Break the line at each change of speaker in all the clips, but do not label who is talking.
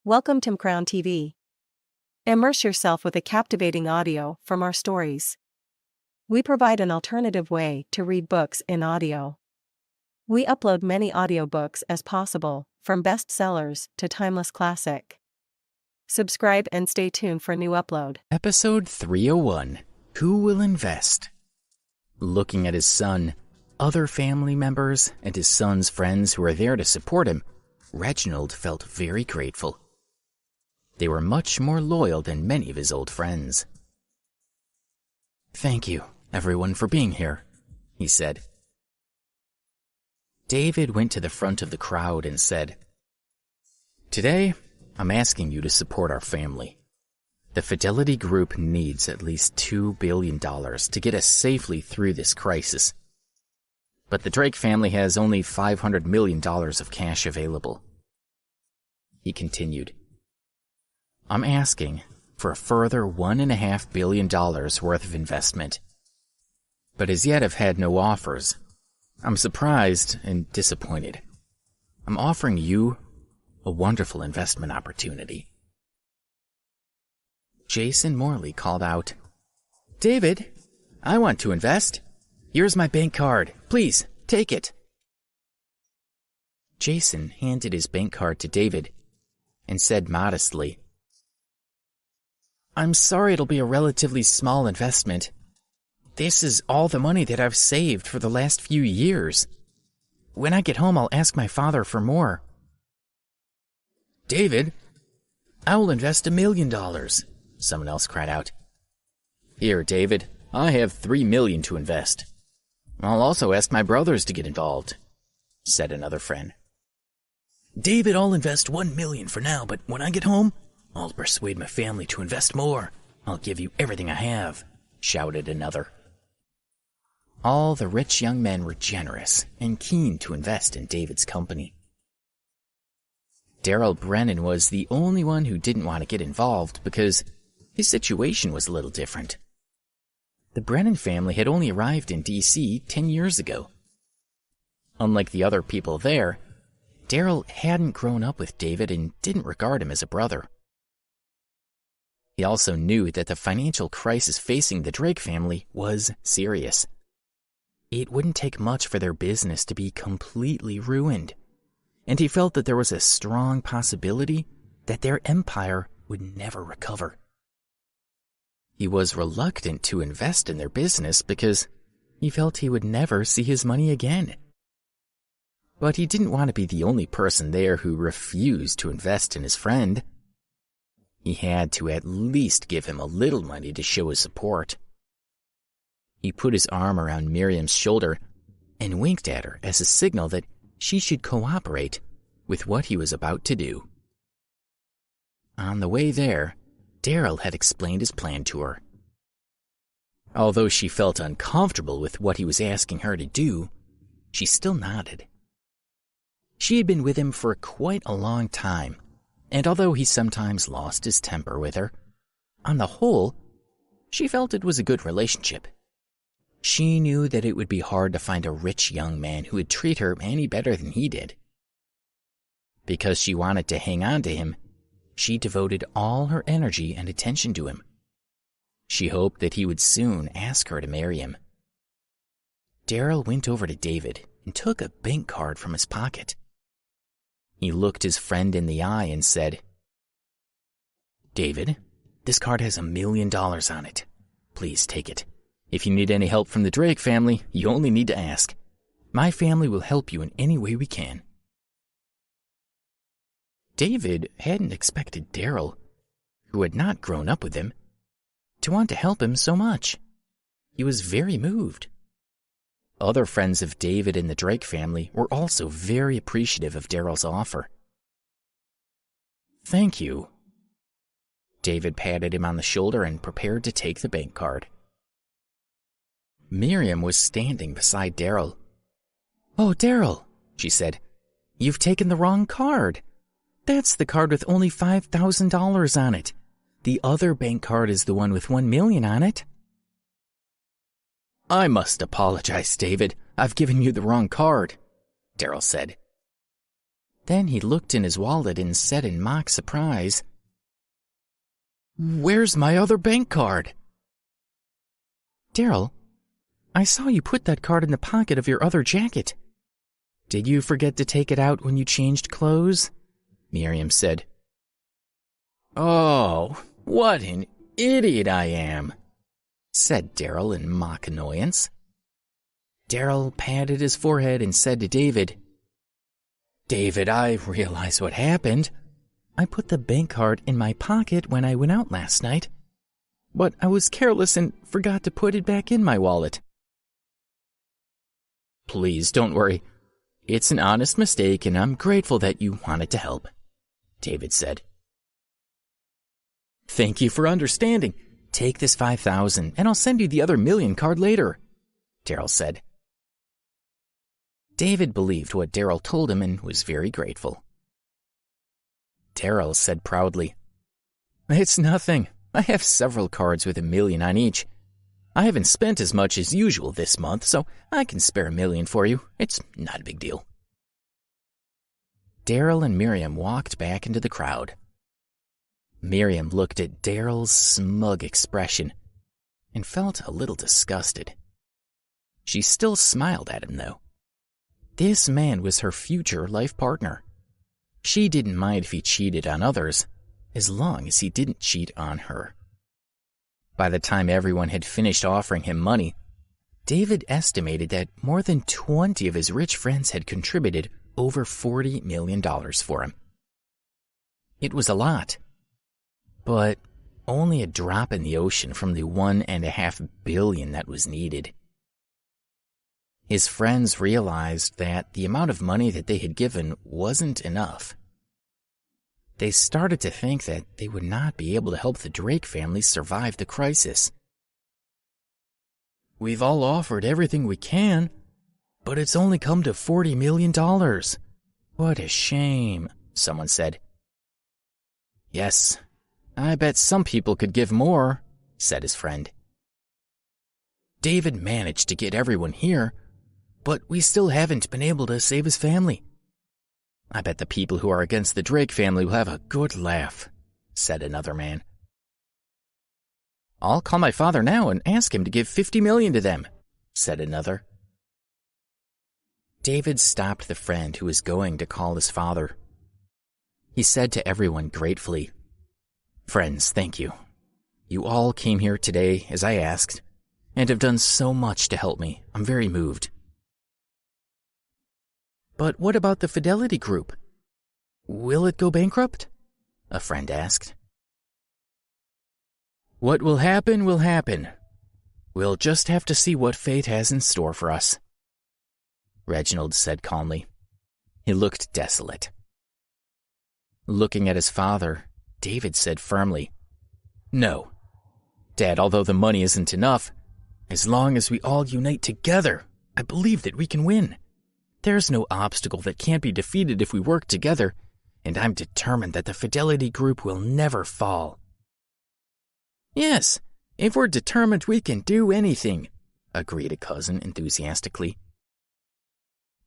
Welcome to Crown TV. Immerse yourself with a captivating audio from our stories. We provide an alternative way to read books in audio. We upload many audiobooks as possible, from bestsellers to timeless classic. Subscribe and stay tuned for new upload.
Episode 301, Who Will Invest? Looking at his son, other family members, and his son's friends who were there to support him, Reginald felt very grateful. They were much more loyal than many of his old friends. "Thank you, everyone, for being here," he said. David went to the front of the crowd and said, "Today, I'm asking you to support our family. The Fidelity Group needs at least $2 billion to get us safely through this crisis. But the Drake family has only $500 million of cash available." He continued, "I'm asking for a further $1.5 billion worth of investment, but as yet I've had no offers. I'm surprised and disappointed. I'm offering you a wonderful investment opportunity." Jason Morley called out, "David, I want to invest. Here's my bank card. Please, take it." Jason handed his bank card to David and said modestly, "I'm sorry, it'll be a relatively small investment. This is all the money that I've saved for the last few years. When I get home, I'll ask my father for more." "David, I will invest $1 million," someone else cried out. "Here, David, I have $3 million to invest. I'll also ask my brothers to get involved," said another friend. "David, I'll invest $1 million for now, but when I get home, I'll persuade my family to invest more. I'll give you everything I have," shouted another. All the rich young men were generous and keen to invest in David's company. Daryl Brennan was the only one who didn't want to get involved because his situation was a little different. The Brennan family had only arrived in D.C. 10 years ago. Unlike the other people there, Daryl hadn't grown up with David and didn't regard him as a brother. He also knew that the financial crisis facing the Drake family was serious. It wouldn't take much for their business to be completely ruined, and he felt that there was a strong possibility that their empire would never recover. He was reluctant to invest in their business because he felt he would never see his money again. But he didn't want to be the only person there who refused to invest in his friend. He had to at least give him a little money to show his support. He put his arm around Miriam's shoulder and winked at her as a signal that she should cooperate with what he was about to do. On the way there, Daryl had explained his plan to her. Although she felt uncomfortable with what he was asking her to do, she still nodded. She had been with him for quite a long time, and although he sometimes lost his temper with her, on the whole, she felt it was a good relationship. She knew that it would be hard to find a rich young man who would treat her any better than he did. Because she wanted to hang on to him, she devoted all her energy and attention to him. She hoped that he would soon ask her to marry him. Daryl went over to David and took a bank card from his pocket. He looked his friend in the eye and said, "David, this card has $1 million on it. Please take it. If you need any help from the Drake family, you only need to ask. My family will help you in any way we can." David hadn't expected Daryl, who had not grown up with him, to want to help him so much. He was very moved. Other friends of David and the Drake family were also very appreciative of Daryl's offer. "Thank you." David patted him on the shoulder and prepared to take the bank card. Miriam was standing beside Daryl. "Oh, Daryl," she said, "you've taken the wrong card. That's the card with only $5,000 on it. The other bank card is the one with $1 million on it." "I must apologize, David. I've given you the wrong card," Daryl said. Then he looked in his wallet and said in mock surprise, "Where's my other bank card?" "Daryl, I saw you put that card in the pocket of your other jacket. Did you forget to take it out when you changed clothes?" Miriam said. "Oh, what an idiot I am," said Daryl in mock annoyance. Daryl patted his forehead and said to David, "David, I realize what happened. I put the bank card in my pocket when I went out last night, but I was careless and forgot to put it back in my wallet." "Please don't worry. It's an honest mistake, and I'm grateful that you wanted to help," David said. "Thank you for understanding. Take this $5,000, and I'll send you the other $1,000,000 card later," Daryl said. David believed what Daryl told him and was very grateful. Daryl said proudly, "It's nothing. I have several cards with $1,000,000 on each. I haven't spent as much as usual this month, so I can spare $1,000,000 for you. It's not a big deal." Daryl and Miriam walked back into the crowd. Miriam looked at Daryl's smug expression and felt a little disgusted. She still smiled at him, though. This man was her future life partner. She didn't mind if he cheated on others, as long as he didn't cheat on her. By the time everyone had finished offering him money, David estimated that more than 20 of his rich friends had contributed over $40 million for him. It was a lot, but only a drop in the ocean from the $1.5 billion that was needed. His friends realized that the amount of money that they had given wasn't enough. They started to think that they would not be able to help the Drake family survive the crisis. "We've all offered everything we can, but it's only come to $40 million. What a shame," someone said. "Yes, I bet some people could give more," said his friend. "David managed to get everyone here, but we still haven't been able to save his family. I bet the people who are against the Drake family will have a good laugh," said another man. "I'll call my father now and ask him to give $50 million to them," said another. David stopped the friend who was going to call his father. He said to everyone gratefully, "Friends, thank you. You all came here today as I asked, and have done so much to help me. I'm very moved." "But what about the Fidelity Group? Will it go bankrupt?" a friend asked. "What will happen will happen. We'll just have to see what fate has in store for us," Reginald said calmly. He looked desolate. Looking at his father, David said firmly, "No, Dad, although the money isn't enough, as long as we all unite together, I believe that we can win. There's no obstacle that can't be defeated if we work together, and I'm determined that the Fidelity Group will never fall." "Yes, if we're determined, we can do anything," agreed a cousin enthusiastically.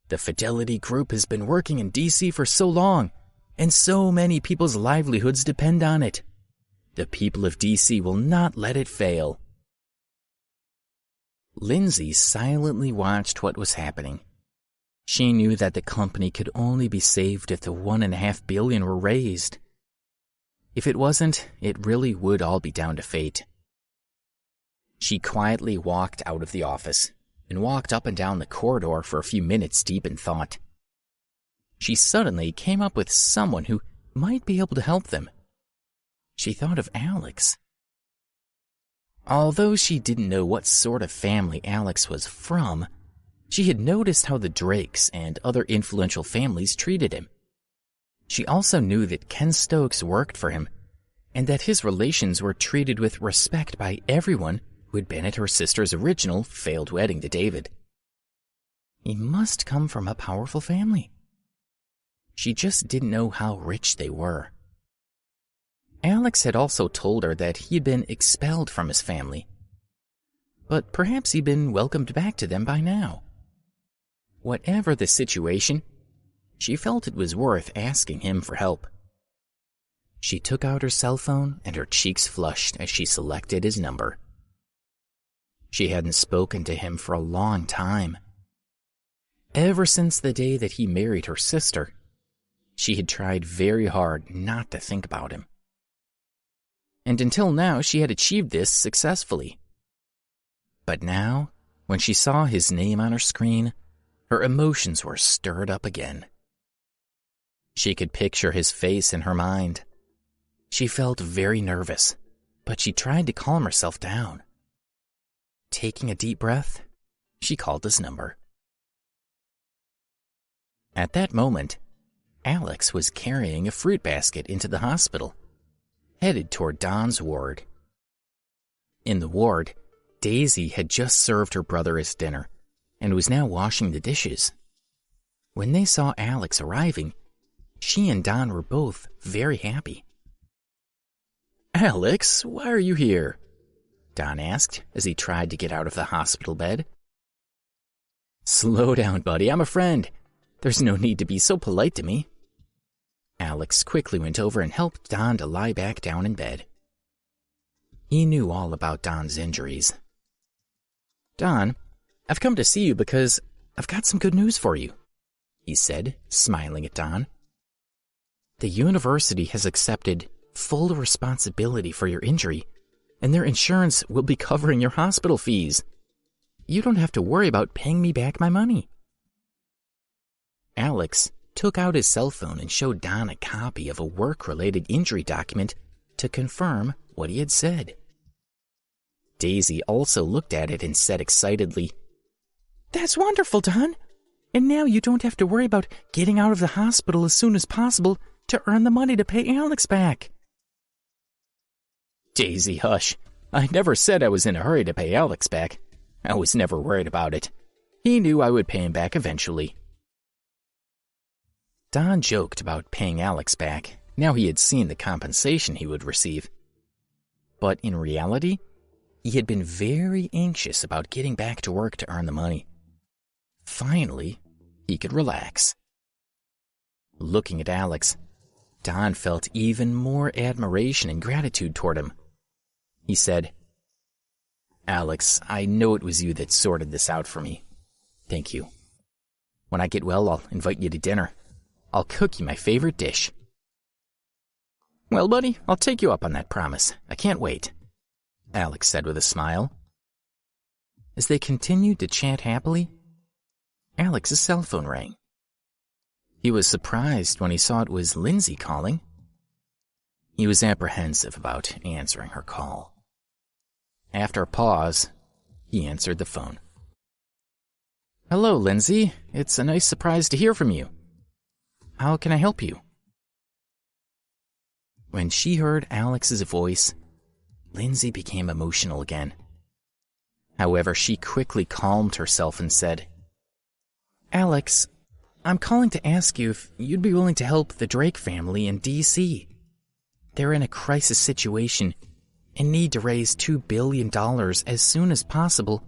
"The Fidelity Group has been working in D.C. for so long, and so many people's livelihoods depend on it. The people of D.C. will not let it fail." Lindsay silently watched what was happening. She knew that the company could only be saved if the $1.5 billion were raised. If it wasn't, it really would all be down to fate. She quietly walked out of the office and walked up and down the corridor for a few minutes deep in thought. She suddenly came up with someone who might be able to help them. She thought of Alex. Although she didn't know what sort of family Alex was from, she had noticed how the Drakes and other influential families treated him. She also knew that Ken Stokes worked for him, and that his relations were treated with respect by everyone who had been at her sister's original failed wedding to David. He must come from a powerful family. She just didn't know how rich they were. Alex had also told her that he had been expelled from his family, but perhaps he'd been welcomed back to them by now. Whatever the situation, She felt it was worth asking him for help. She took out her cell phone and her cheeks flushed as she selected his number. She hadn't spoken to him for a long time. Ever since the day that he married her sister, she had tried very hard not to think about him. And until now, she had achieved this successfully. But now, when she saw his name on her screen, her emotions were stirred up again. She could picture his face in her mind. She felt very nervous, but she tried to calm herself down. Taking a deep breath, she called his number. At that moment, Alex was carrying a fruit basket into the hospital, headed toward Don's ward. In the ward, Daisy had just served her brother his dinner and was now washing the dishes. When they saw Alex arriving, she and Don were both very happy. "Alex, why are you here?" Don asked as he tried to get out of the hospital bed. "Slow down, buddy. I'm a friend. There's no need to be so polite to me." Alex quickly went over and helped Don to lie back down in bed. He knew all about Don's injuries. "Don, I've come to see you because I've got some good news for you," he said, smiling at Don. "The university has accepted full responsibility for your injury, and their insurance will be covering your hospital fees. You don't have to worry about paying me back my money." Alex took out his cell phone and showed Don a copy of a work-related injury document to confirm what he had said. Daisy also looked at it and said excitedly, "That's wonderful, Don. And now you don't have to worry about getting out of the hospital as soon as possible to earn the money to pay Alex back." "Daisy, hush. I never said I was in a hurry to pay Alex back. I was never worried about it. He knew I would pay him back eventually." Don joked about paying Alex back now he had seen the compensation he would receive. But in reality, he had been very anxious about getting back to work to earn the money. Finally, he could relax. Looking at Alex, Don felt even more admiration and gratitude toward him. He said, "Alex, I know it was you that sorted this out for me. Thank you. When I get well, I'll invite you to dinner. I'll cook you my favorite dish." "Well, buddy, I'll take you up on that promise. I can't wait," Alex said with a smile. As they continued to chat happily, Alex's cell phone rang. He was surprised when he saw it was Lindsay calling. He was apprehensive about answering her call. After a pause, he answered the phone. "Hello, Lindsay. It's a nice surprise to hear from you. How can I help you?" When she heard Alex's voice, Lindsay became emotional again. However, she quickly calmed herself and said, "Alex, I'm calling to ask you if you'd be willing to help the Drake family in D.C. They're in a crisis situation and need to raise $2 billion as soon as possible,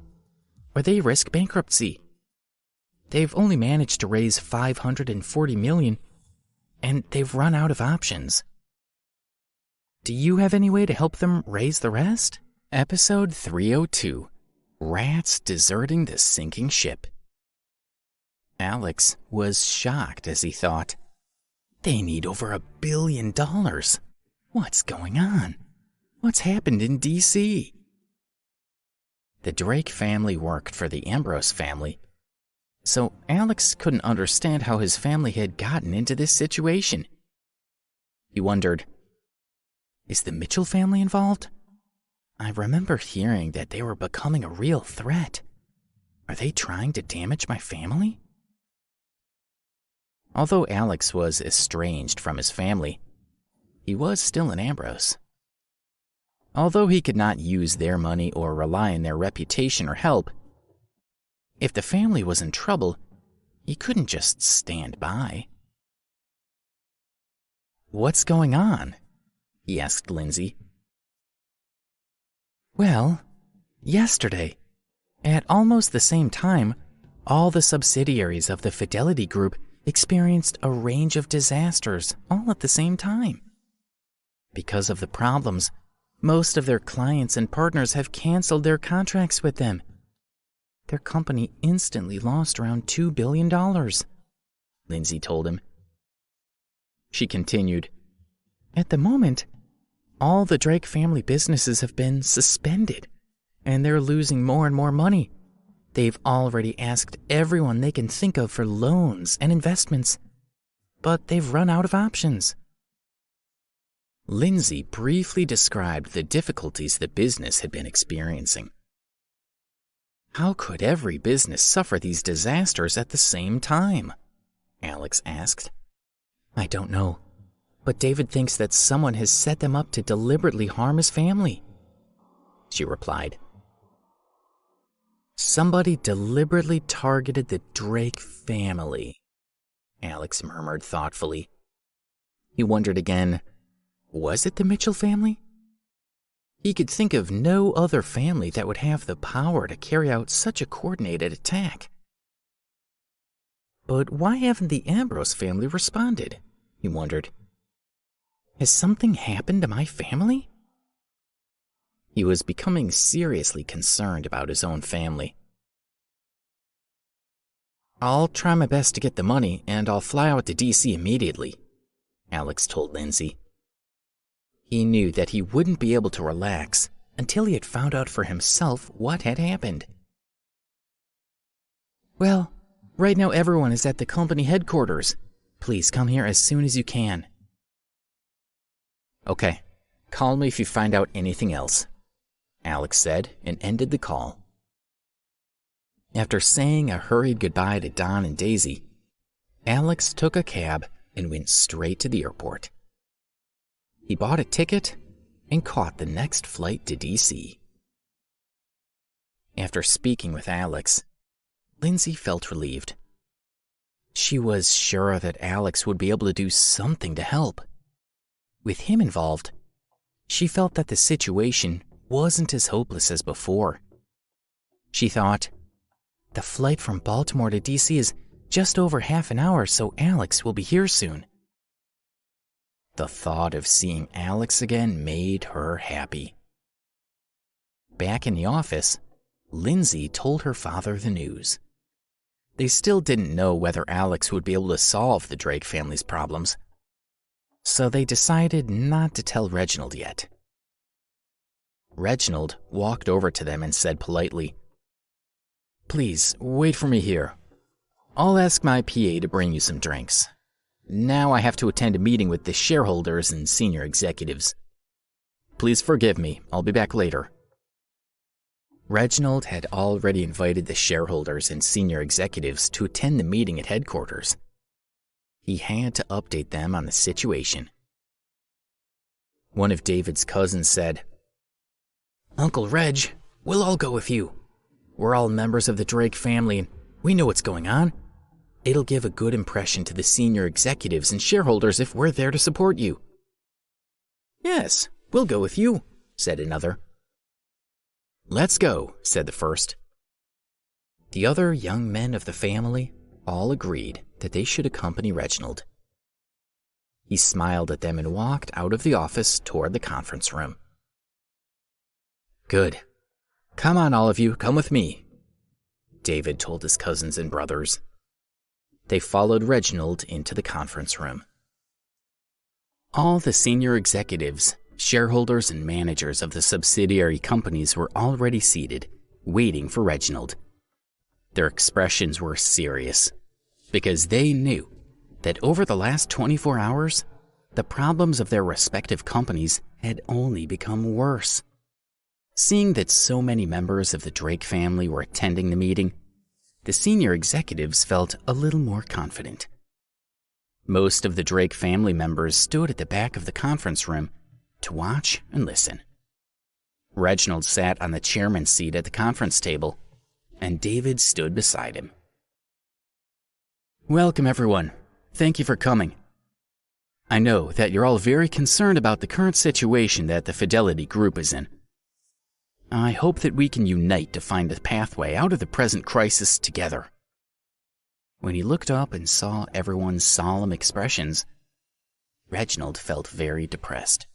or they risk bankruptcy. They've only managed to raise $540 million, and they've run out of options. Do you have any way to help them raise the rest?" Episode 302, Rats Deserting the Sinking Ship. Alex was shocked as he thought, they need over $1 billion. What's going on? What's happened in D.C.? The Drake family worked for the Ambrose family, so Alex couldn't understand how his family had gotten into this situation. He wondered, is the Mitchell family involved? I remember hearing that they were becoming a real threat. Are they trying to damage my family? Although Alex was estranged from his family, he was still an Ambrose. Although he could not use their money or rely on their reputation or help, if the family was in trouble, he couldn't just stand by. "What's going on?" he asked Lindsay. "Well, yesterday, at almost the same time, all the subsidiaries of the Fidelity Group experienced a range of disasters all at the same time. Because of the problems, most of their clients and partners have canceled their contracts with them. Their company instantly lost around $2 billion, Lindsay told him. She continued, "At the moment, all the Drake family businesses have been suspended, and they're losing more and more money. They've already asked everyone they can think of for loans and investments, but they've run out of options." Lindsay briefly described the difficulties the business had been experiencing. "How could every business suffer these disasters at the same time?" Alex asked. "I don't know, but David thinks that someone has set them up to deliberately harm his family," she replied. "Somebody deliberately targeted the Drake family," Alex murmured thoughtfully. He wondered again, was it the Mitchell family? He could think of no other family that would have the power to carry out such a coordinated attack. But why haven't the Ambrose family responded? He wondered. Has something happened to my family? He was becoming seriously concerned about his own family. "I'll try my best to get the money, and I'll fly out to D.C. immediately," Alex told Lindsay. He knew that he wouldn't be able to relax until he had found out for himself what had happened. "Well, right now everyone is at the company headquarters. Please come here as soon as you can." "Okay, call me if you find out anything else," Alex said and ended the call. After saying a hurried goodbye to Don and Daisy, Alex took a cab and went straight to the airport. He bought a ticket and caught the next flight to D.C. After speaking with Alex, Lindsay felt relieved. She was sure that Alex would be able to do something to help. With him involved, she felt that the situation wasn't as hopeless as before. She thought, the flight from Baltimore to D.C. is just over half an hour, so Alex will be here soon. The thought of seeing Alex again made her happy. Back in the office, Lindsay told her father the news. They still didn't know whether Alex would be able to solve the Drake family's problems, so they decided not to tell Reginald yet. Reginald walked over to them and said politely, "Please, wait for me here. I'll ask my PA to bring you some drinks. Now I have to attend a meeting with the shareholders and senior executives. Please forgive me, I'll be back later." Reginald had already invited the shareholders and senior executives to attend the meeting at headquarters. He had to update them on the situation. One of David's cousins said, "Uncle Reg, we'll all go with you. We're all members of the Drake family and we know what's going on. It'll give a good impression to the senior executives and shareholders if we're there to support you." "Yes, we'll go with you," said another. "Let's go," said the first. The other young men of the family all agreed that they should accompany Reginald. He smiled at them and walked out of the office toward the conference room. "Good. Come on, all of you, come with me," David told his cousins and brothers. They followed Reginald into the conference room. All the senior executives, shareholders, and managers of the subsidiary companies were already seated, waiting for Reginald. Their expressions were serious, because they knew that over the last 24 hours, the problems of their respective companies had only become worse. Seeing that so many members of the Drake family were attending the meeting, the senior executives felt a little more confident. Most of the Drake family members stood at the back of the conference room to watch and listen. Reginald sat on the chairman's seat at the conference table, and David stood beside him. "Welcome, everyone. Thank you for coming. I know that you're all very concerned about the current situation that the Fidelity Group is in. I hope that we can unite to find a pathway out of the present crisis together. When he looked up and saw everyone's solemn expressions, Reginald felt very depressed.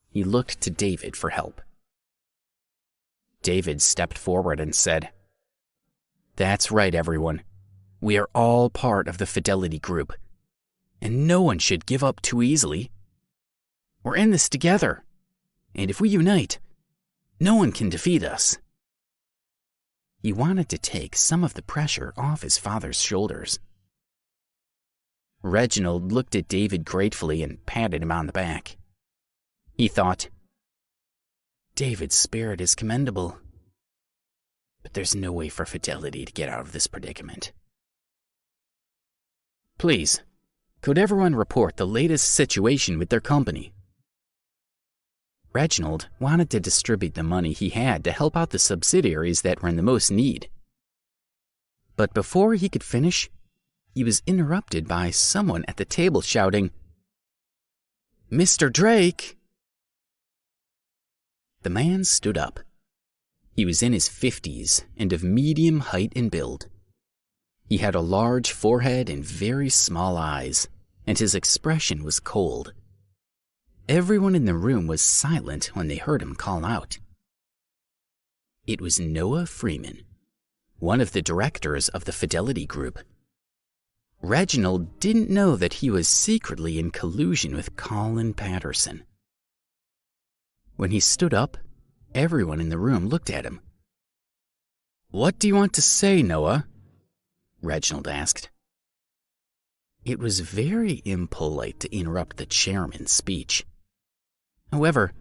He looked to David for help. David stepped forward and said, "That's right, everyone. We are all part of the Fidelity Group, and no one should give up too easily. We're in this together, and if we unite, no one can defeat us." He wanted to take some of the pressure off his father's shoulders. Reginald looked at David gratefully and patted him on the back. He thought, "David's spirit is commendable, but there's no way for Fidelity to get out of this predicament. Please, could everyone report the latest situation with their company?" Reginald wanted to distribute the money he had to help out the subsidiaries that were in the most need. But before he could finish, he was interrupted by someone at the table shouting, "Mr. Drake!" The man stood up. He was in his 50s and of medium height and build. He had a large forehead and very small eyes, and his expression was cold. Everyone in the room was silent when they heard him call out. It was Noah Freeman, one of the directors of the Fidelity Group. Reginald didn't know that he was secretly in collusion with Colin Patterson. When he stood up, everyone in the room looked at him. "What do you want to say, Noah?" Reginald asked. It was very impolite to interrupt the chairman's speech. However,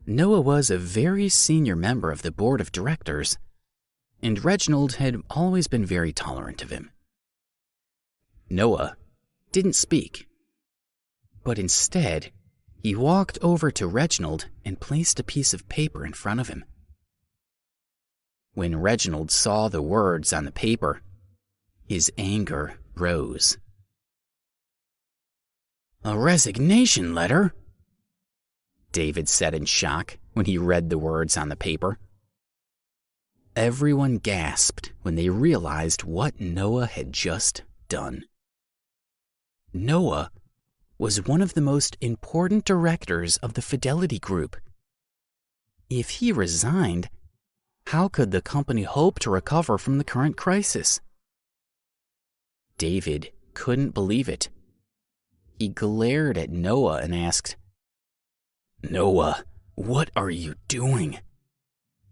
Noah was a very senior member of the board of directors, and Reginald had always been very tolerant of him. Noah didn't speak, but instead, he walked over to Reginald and placed a piece of paper in front of him. When Reginald saw the words on the paper, his anger rose. "A resignation letter?" David said in shock when he read the words on the paper. Everyone gasped when they realized what Noah had just done. Noah was one of the most important directors of the Fidelity Group. If he resigned, how could the company hope to recover from the current crisis? David couldn't believe it. He glared at Noah and asked, "Noah, what are you doing?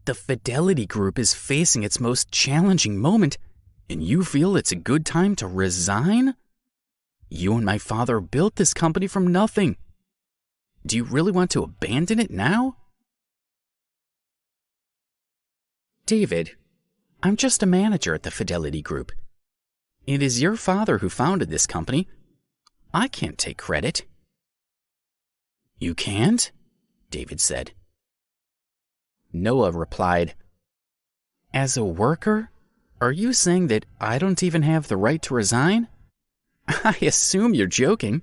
The Fidelity Group is facing its most challenging moment, and you feel it's a good time to resign? You and my father built this company from nothing. Do you really want to abandon it now?" "David, I'm just a manager at the Fidelity Group. It is your father who founded this company. I can't take credit." "You can't?" David said. Noah replied, "As a worker, are you saying that I don't even have the right to resign? I assume you're joking."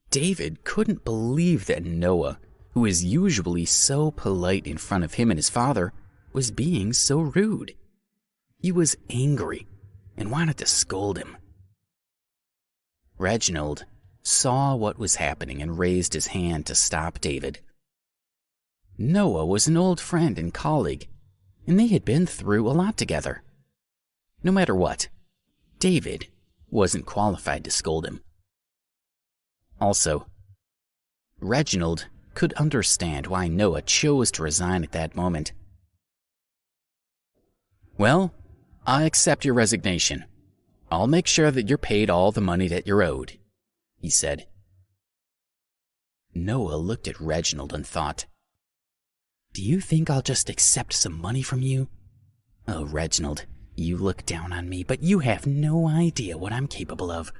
David couldn't believe that Noah, who is usually so polite in front of him and his father, was being so rude. He was angry and wanted to scold him. Reginald saw what was happening and raised his hand to stop David. Noah was an old friend and colleague, and they had been through a lot together. No matter what, David wasn't qualified to scold him. Also, Reginald could understand why Noah chose to resign at that moment. "Well, I accept your resignation. I'll make sure that you're paid all the money that you're owed," he said. Noah looked at Reginald and thought, "Do you think I'll just accept some money from you? Oh, Reginald, you look down on me, but you have no idea what I'm capable of.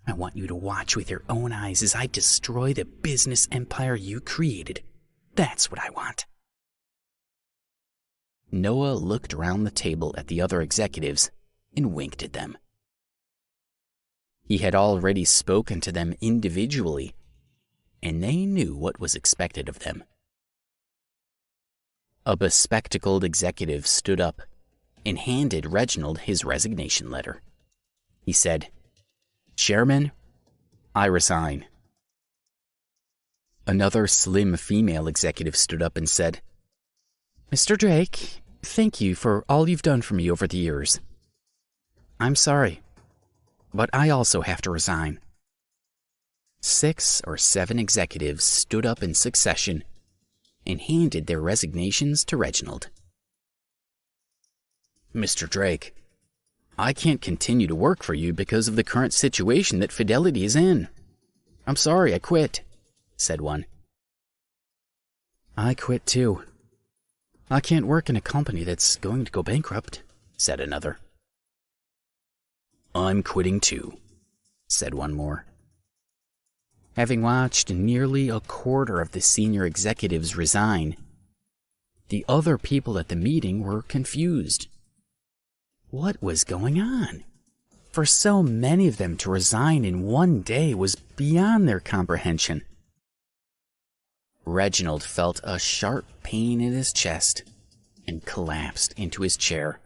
I want you to watch with your own eyes as I destroy the business empire you created. That's what I want." Noah looked around the table at the other executives and winked at them. He had already spoken to them individually, and they knew what was expected of them. A bespectacled executive stood up and handed Reginald his resignation letter. He said, "Chairman, I resign." Another slim female executive stood up and said, "Mr. Drake, thank you for all you've done for me over the years. I'm sorry, but I also have to resign." 6 or 7 executives stood up in succession and handed their resignations to Reginald. "Mr. Drake, I can't continue to work for you because of the current situation that Fidelity is in. I'm sorry, I quit," said one. "I quit too. I can't work in a company that's going to go bankrupt," said another. "I'm quitting too," said one more. Having watched nearly a quarter of the senior executives resign, the other people at the meeting were confused. What was going on? For so many of them to resign in one day was beyond their comprehension. Reginald felt a sharp pain in his chest and collapsed into his chair.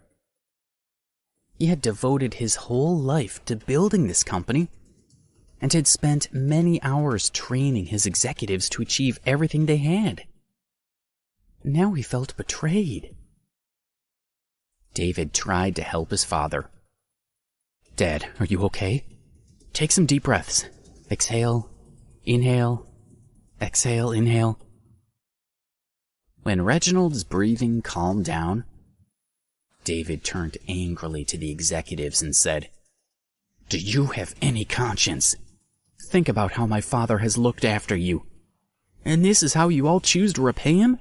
He had devoted his whole life to building this company and had spent many hours training his executives to achieve everything they had. Now he felt betrayed. David tried to help his father. "Dad, are you okay? Take some deep breaths. Exhale, inhale, exhale, inhale." When Reginald's breathing calmed down, David turned angrily to the executives and said, "Do you have any conscience? Think about how my father has looked after you. And this is how you all choose to repay him?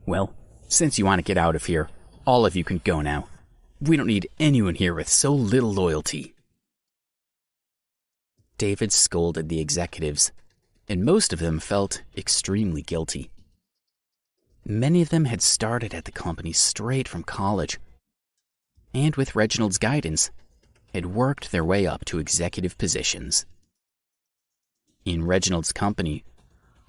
Well, since you want to get out of here, all of you can go now. We don't need anyone here with so little loyalty." David scolded the executives, and most of them felt extremely guilty. Many of them had started at the company straight from college, and with Reginald's guidance, had worked their way up to executive positions. In Reginald's company,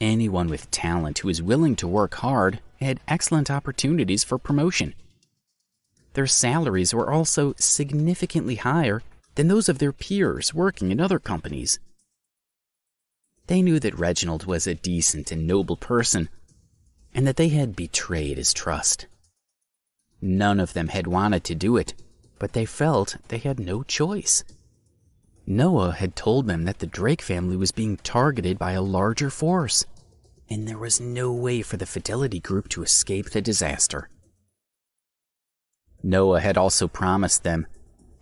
anyone with talent who was willing to work hard had excellent opportunities for promotion. Their salaries were also significantly higher than those of their peers working in other companies. They knew that Reginald was a decent and noble person, and that they had betrayed his trust. None of them had wanted to do it, but they felt they had no choice. Noah had told them that the Drake family was being targeted by a larger force, and there was no way for the Fidelity Group to escape the disaster. Noah had also promised them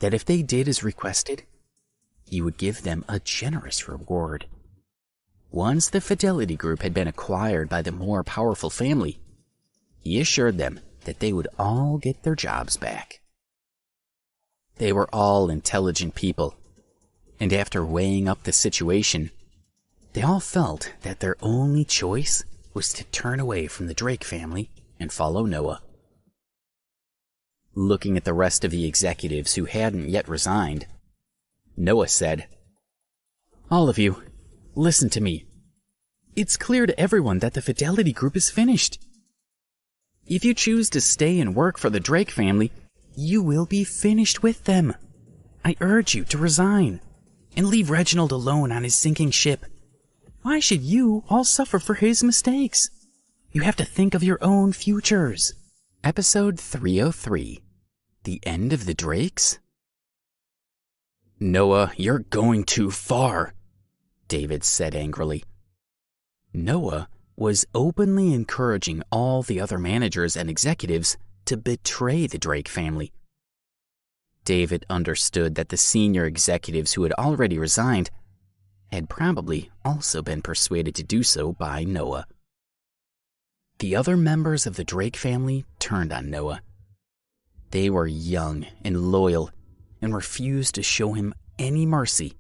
that if they did as requested, he would give them a generous reward. Once the Fidelity Group had been acquired by the more powerful family, he assured them that they would all get their jobs back. They were all intelligent people, and after weighing up the situation, they all felt that their only choice was to turn away from the Drake family and follow Noah. Looking at the rest of the executives who hadn't yet resigned, Noah said, "All of you, listen to me. It's clear to everyone that the Fidelity Group is finished. If you choose to stay and work for the Drake family, you will be finished with them. I urge you to resign and leave Reginald alone on his sinking ship. Why should you all suffer for his mistakes? You have to think of your own futures." Episode 303, The End of the Drakes? "Noah, you're going too far," David said angrily. Noah was openly encouraging all the other managers and executives to betray the Drake family. David understood that the senior executives who had already resigned had probably also been persuaded to do so by Noah. The other members of the Drake family turned on Noah. They were young and loyal and refused to show him any mercy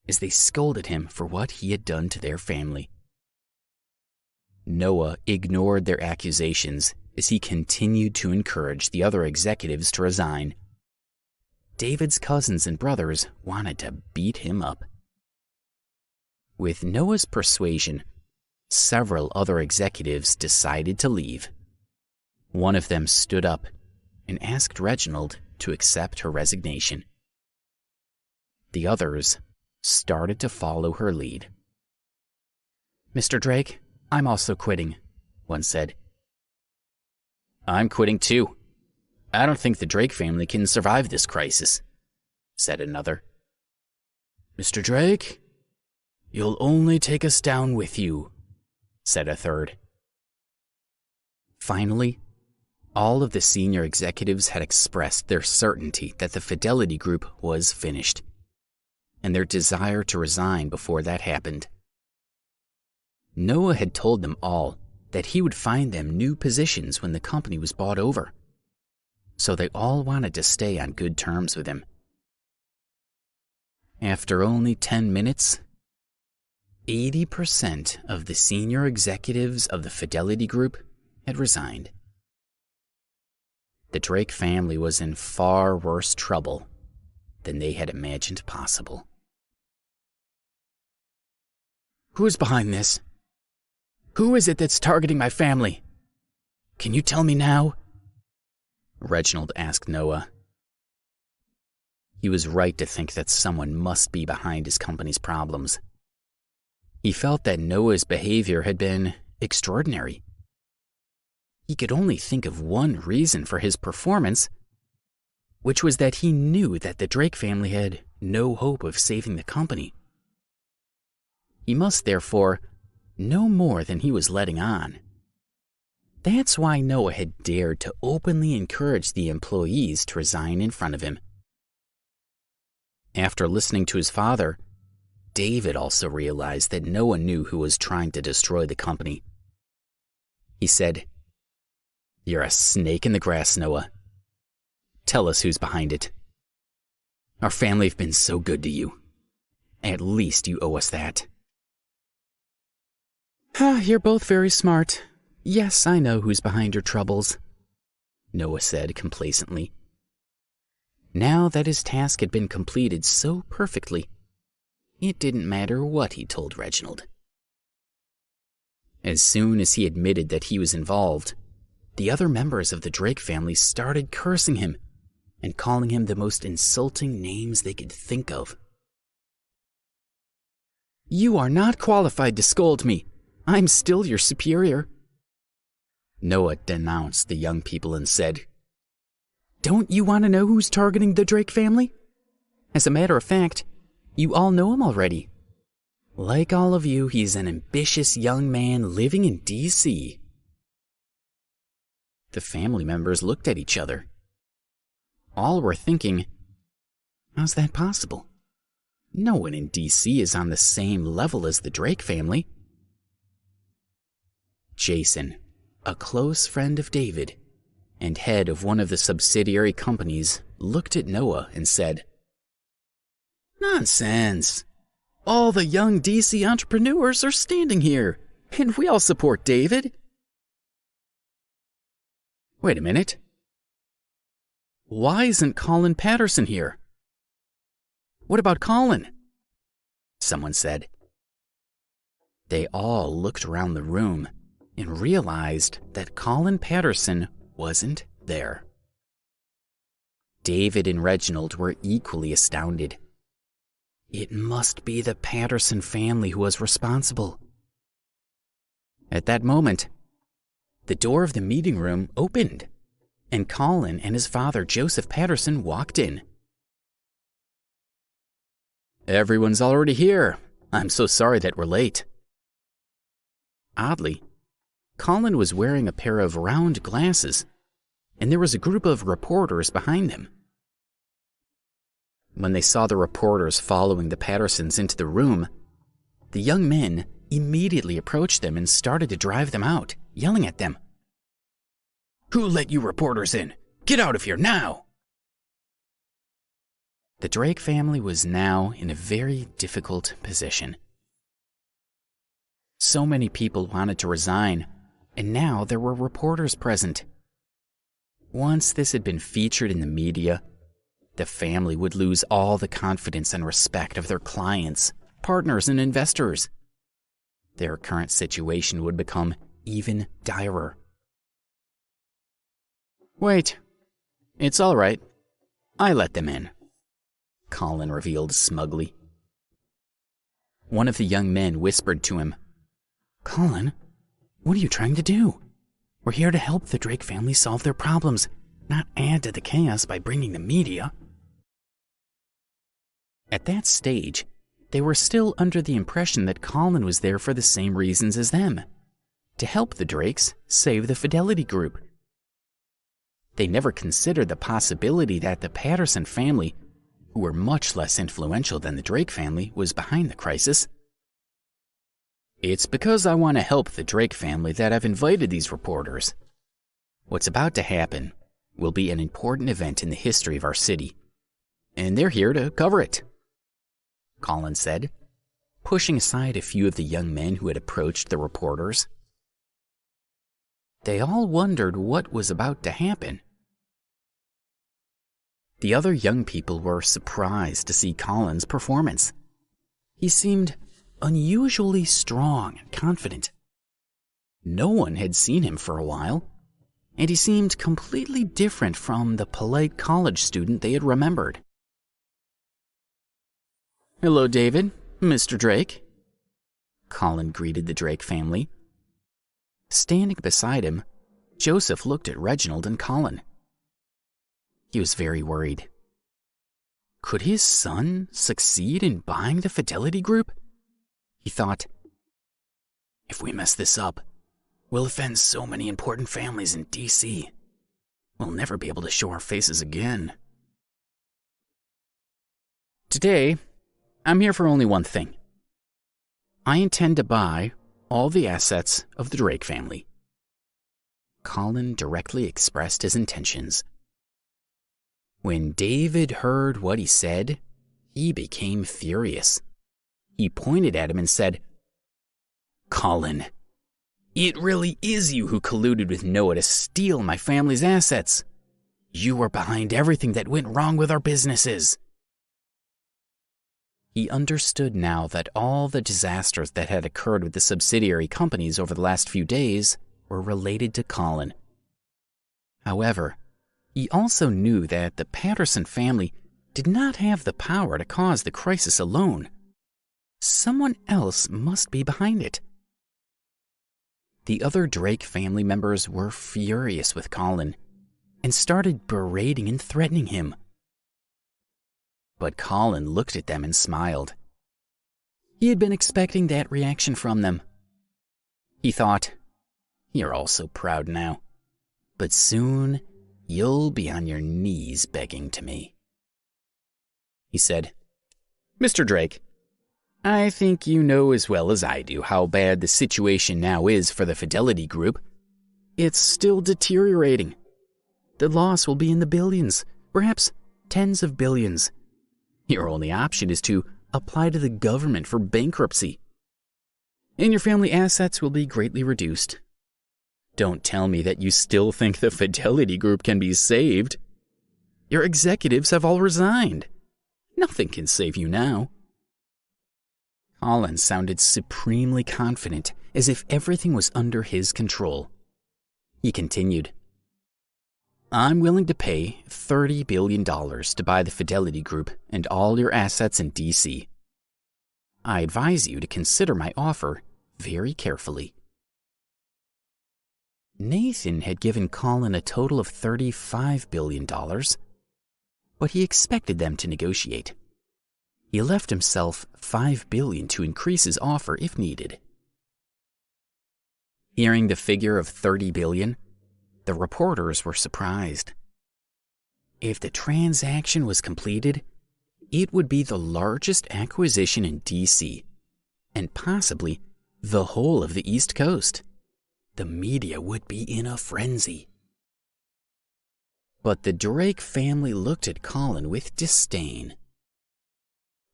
as they scolded him for what he had done to their family. Noah ignored their accusations as he continued to encourage the other executives to resign. David's cousins and brothers wanted to beat him up. With Noah's persuasion, several other executives decided to leave. One of them stood up and asked Reginald to accept her resignation. The others started to follow her lead. "Mr. Drake, I'm also quitting," one said. "I'm quitting too. I don't think the Drake family can survive this crisis," said another. "Mr. Drake, you'll only take us down with you," said a third. Finally, all of the senior executives had expressed their certainty that the Fidelity Group was finished, and their desire to resign before that happened. Noah had told them all that he would find them new positions when the company was bought over, so they all wanted to stay on good terms with him. After only 10 minutes, 80% of the senior executives of the Fidelity Group had resigned. The Drake family was in far worse trouble than they had imagined possible. "Who's behind this? Who is it that's targeting my family? Can you tell me now?" Reginald asked Noah. He was right to think that someone must be behind his company's problems. He felt that Noah's behavior had been extraordinary. He could only think of one reason for his performance, which was that he knew that the Drake family had no hope of saving the company. He must, therefore, know more than he was letting on. That's why Noah had dared to openly encourage the employees to resign in front of him. After listening to his father, David also realized that Noah knew who was trying to destroy the company. He said, "You're a snake in the grass, Noah. Tell us who's behind it. Our family have been so good to you. At least you owe us that." "You're both very smart. Yes, I know who's behind your troubles," Noah said complacently. Now that his task had been completed so perfectly, it didn't matter what he told Reginald. As soon as he admitted that he was involved, the other members of the Drake family started cursing him and calling him the most insulting names they could think of. "You are not qualified to scold me. I'm still your superior." Noah denounced the young people and said, "Don't you want to know who's targeting the Drake family? As a matter of fact, you all know him already. Like all of you, he's an ambitious young man living in D.C. The family members looked at each other. All were thinking, how's that possible? No one in D.C. is on the same level as the Drake family. Jason, a close friend of David and head of one of the subsidiary companies, looked at Noah and said, "Nonsense. All the young DC entrepreneurs are standing here, and we all support David." "Wait a minute. Why isn't Colin Patterson here?" "What about Colin?" someone said. They all looked around the room and realized that Colin Patterson wasn't there. David and Reginald were equally astounded. It must be the Patterson family who was responsible. At that moment, the door of the meeting room opened, and Colin and his father, Joseph Patterson, walked in. "Everyone's already here. I'm so sorry that we're late." Oddly, Colin was wearing a pair of round glasses, and there was a group of reporters behind them. When they saw the reporters following the Pattersons into the room, the young men immediately approached them and started to drive them out, yelling at them. "Who let you reporters in? Get out of here now!" The Drake family was now in a very difficult position. So many people wanted to resign, and now there were reporters present. Once this had been featured in the media, the family would lose all the confidence and respect of their clients, partners, and investors. Their current situation would become even direr. "Wait, It's all right. I let them in," Colin revealed smugly. One of the young men whispered to him, "Colin, what are you trying to do? We're here to help the Drake family solve their problems, not add to the chaos by bringing the media." At that stage, they were still under the impression that Colin was there for the same reasons as them, to help the Drakes save the Fidelity Group. They never considered the possibility that the Patterson family, who were much less influential than the Drake family, was behind the crisis. "It's because I want to help the Drake family that I've invited these reporters. What's about to happen will be an important event in the history of our city, and they're here to cover it," Colin said, pushing aside a few of the young men who had approached the reporters. They all wondered what was about to happen. The other young people were surprised to see Colin's performance. He seemed unusually strong and confident. No one had seen him for a while, and he seemed completely different from the polite college student they had remembered. "Hello, David, Mr. Drake," Colin greeted the Drake family. Standing beside him, Joseph looked at Reginald and Colin. He was very worried. Could his son succeed in buying the Fidelity Group? He thought, "If we mess this up, we'll offend so many important families in D.C. We'll never be able to show our faces again." "Today, I'm here for only one thing. I intend to buy all the assets of the Drake family." Colin directly expressed his intentions. When David heard what he said, he became furious. He pointed at him and said, "Colin, it really is you who colluded with Noah to steal my family's assets. You were behind everything that went wrong with our businesses." He understood now that all the disasters that had occurred with the subsidiary companies over the last few days were related to Colin. However, he also knew that the Patterson family did not have the power to cause the crisis alone. Someone else must be behind it. The other Drake family members were furious with Colin and started berating and threatening him. But Colin looked at them and smiled. He had been expecting that reaction from them. He thought, "You're all so proud now, but soon you'll be on your knees begging to me." He said, "Mr. Drake, I think you know as well as I do how bad the situation now is for the Fidelity Group. It's still deteriorating. The loss will be in the billions, perhaps tens of billions. Your only option is to apply to the government for bankruptcy, and your family assets will be greatly reduced. Don't tell me that you still think the Fidelity Group can be saved. Your executives have all resigned. Nothing can save you now." Colin sounded supremely confident, as if everything was under his control. He continued, "I'm willing to pay $30 billion to buy the Fidelity Group and all your assets in D.C. I advise you to consider my offer very carefully." Nathan had given Colin a total of $35 billion, but he expected them to negotiate. He left himself $5 billion to increase his offer if needed. Hearing the figure of $30 billion, the reporters were surprised. If the transaction was completed, it would be the largest acquisition in D.C., and possibly the whole of the East Coast. The media would be in a frenzy. But the Drake family looked at Colin with disdain.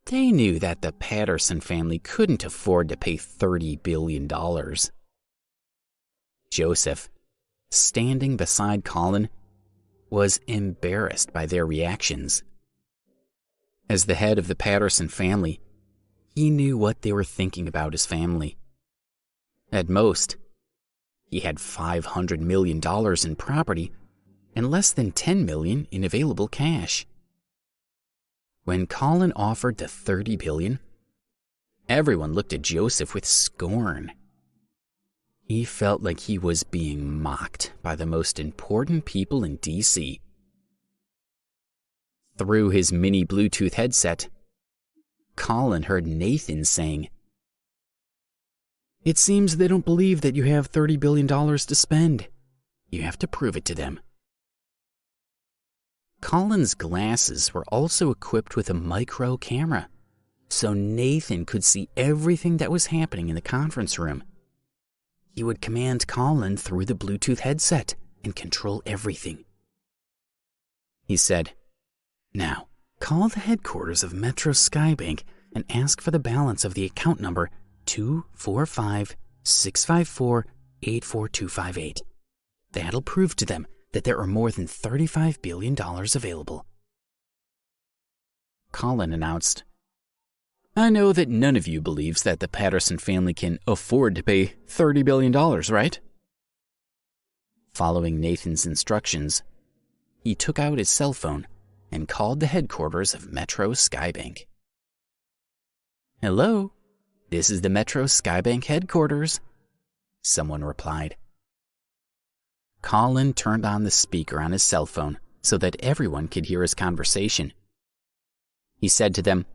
They knew that the Patterson family couldn't afford to pay $30 billion. Joseph, standing beside Colin, was embarrassed by their reactions. As the head of the Patterson family, he knew what they were thinking about his family. At most, he had $500 million in property and less than $10 million in available cash. When Colin offered the $30 billion, everyone looked at Joseph with scorn. He felt like he was being mocked by the most important people in D.C. Through his mini Bluetooth headset, Colin heard Nathan saying, "It seems they don't believe that you have $30 billion to spend. You have to prove it to them." Colin's glasses were also equipped with a micro camera, so Nathan could see everything that was happening in the conference room. He would command Colin through the Bluetooth headset and control everything. He said, "Now, call the headquarters of Metro Skybank and ask for the balance of the account number 245-654-84258. That'll prove to them that there are more than $35 billion available." Colin announced, "I know that none of you believes that the Patterson family can afford to pay $30 billion, right?" Following Nathan's instructions, he took out his cell phone and called the headquarters of Metro Skybank. "Hello, this is the Metro Skybank headquarters," someone replied. Colin turned on the speaker on his cell phone so that everyone could hear his conversation. He said to them,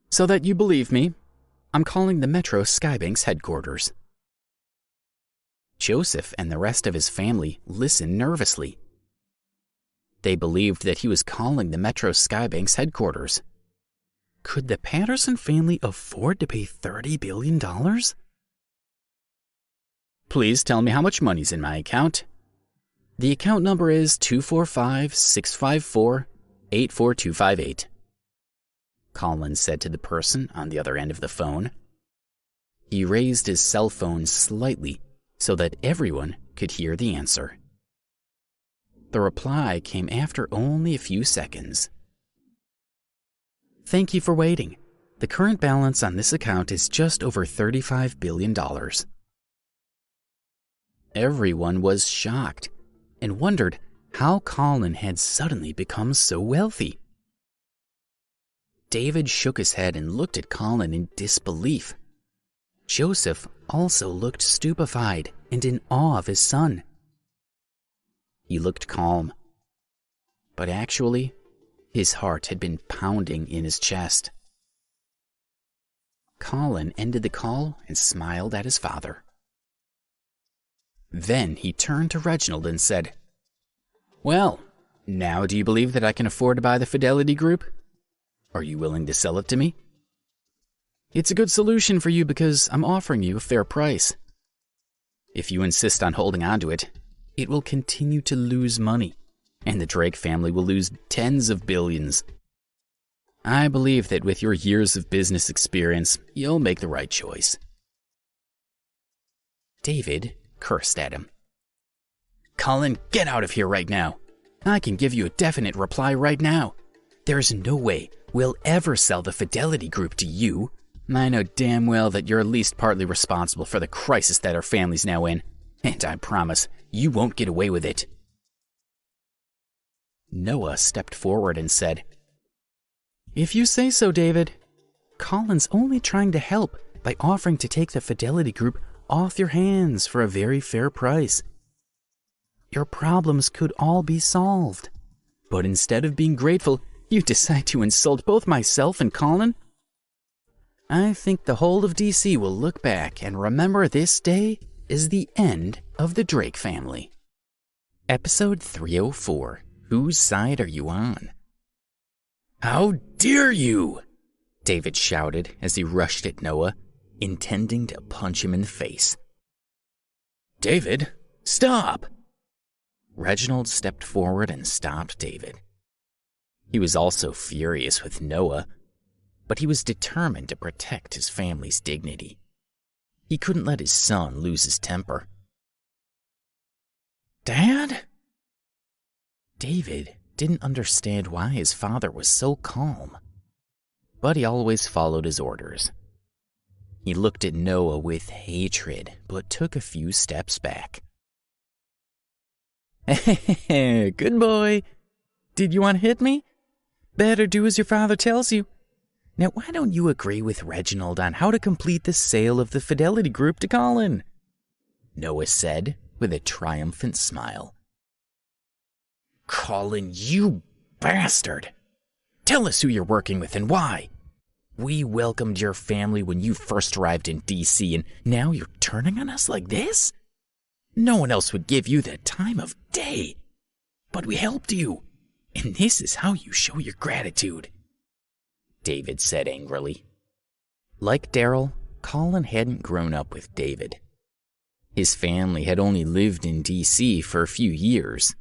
"So that you believe me, I'm calling the Metro Skybank's headquarters." Joseph and the rest of his family listened nervously. They believed that he was calling the Metro Skybank's headquarters. Could the Patterson family afford to pay $30 billion? "Please tell me how much money's in my account." "The account number is 245-654-84258. Colin said to the person on the other end of the phone. He raised his cell phone slightly so that everyone could hear the answer. The reply came after only a few seconds. "Thank you for waiting. The current balance on this account is just over $35 billion. Everyone was shocked and wondered how Colin had suddenly become so wealthy. David shook his head and looked at Colin in disbelief. Joseph also looked stupefied and in awe of his son. He looked calm, but actually, his heart had been pounding in his chest. Colin ended the call and smiled at his father. Then he turned to Reginald and said, "Well, now do you believe that I can afford to buy the Fidelity Group? Are you willing to sell it to me? It's a good solution for you because I'm offering you a fair price. If you insist on holding on to it, it will continue to lose money, and the Drake family will lose tens of billions. I believe that with your years of business experience, you'll make the right choice." David cursed at him. "Colin, get out of here right now. I can give you a definite reply right now. There's no way we'll ever sell the Fidelity Group to you. I know damn well that you're at least partly responsible for the crisis that our family's now in, and I promise you won't get away with it." Noah stepped forward and said, "If you say so, David. Colin's only trying to help by offering to take the Fidelity Group off your hands for a very fair price. Your problems could all be solved. But instead of being grateful, you decide to insult both myself and Colin? I think the whole of DC will look back and remember this day is the end of the Drake family." Episode 304, Whose Side Are You On? "How dare you!" David shouted as he rushed at Noah, intending to punch him in the face. "David, stop!" Reginald stepped forward and stopped David. He was also furious with Noah, but he was determined to protect his family's dignity. He couldn't let his son lose his temper. "Dad?" David didn't understand why his father was so calm, but he always followed his orders. He looked at Noah with hatred, but took a few steps back. Good boy. Did you want to hit me? Better do as your father tells you. Now, why don't you agree with Reginald on how to complete the sale of the Fidelity Group to Colin? Noah said with a triumphant smile. Colin, you bastard! Tell us who you're working with and why. We welcomed your family when you first arrived in D.C., and now you're turning on us like this? No one else would give you the time of day. But we helped you, and this is how you show your gratitude, David said angrily. Like Daryl, Colin hadn't grown up with David. His family had only lived in D.C. for a few years,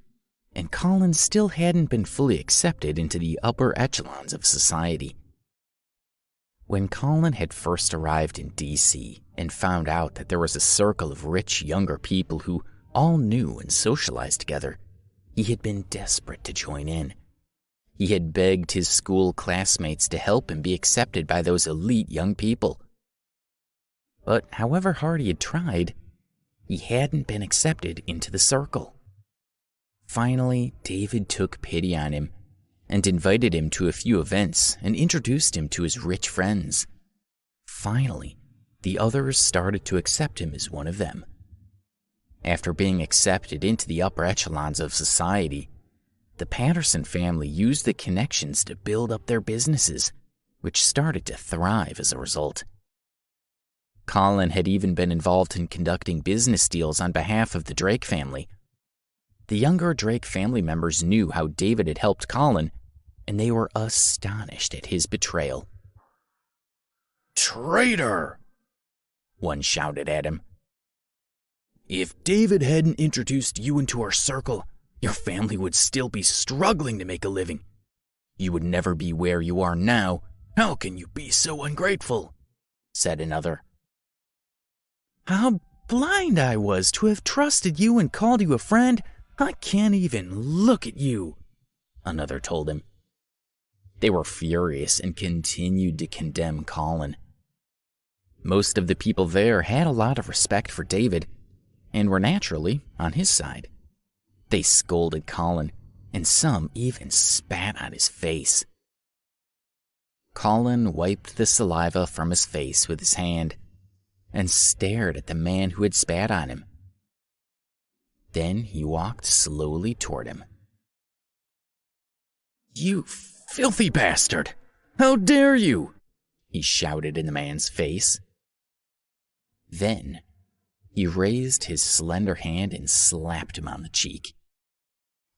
and Colin still hadn't been fully accepted into the upper echelons of society. When Colin had first arrived in D.C. and found out that there was a circle of rich younger people who all knew and socialized together, he had been desperate to join in. He had begged his school classmates to help him be accepted by those elite young people. But however hard he had tried, he hadn't been accepted into the circle. Finally, David took pity on him and invited him to a few events and introduced him to his rich friends. Finally, the others started to accept him as one of them. After being accepted into the upper echelons of society, the Patterson family used the connections to build up their businesses, which started to thrive as a result. Colin had even been involved in conducting business deals on behalf of the Drake family. The younger Drake family members knew how David had helped Colin, and they were astonished at his betrayal. "Traitor!" one shouted at him. "If David hadn't introduced you into our circle, your family would still be struggling to make a living. You would never be where you are now. How can you be so ungrateful?" said another. "How blind I was to have trusted you and called you a friend. I can't even look at you," another told him. They were furious and continued to condemn Colin. Most of the people there had a lot of respect for David and were naturally on his side. They scolded Colin, and some even spat on his face. Colin wiped the saliva from his face with his hand and stared at the man who had spat on him. Then he walked slowly toward him. "You filthy bastard! How dare you!" he shouted in the man's face. Then he raised his slender hand and slapped him on the cheek.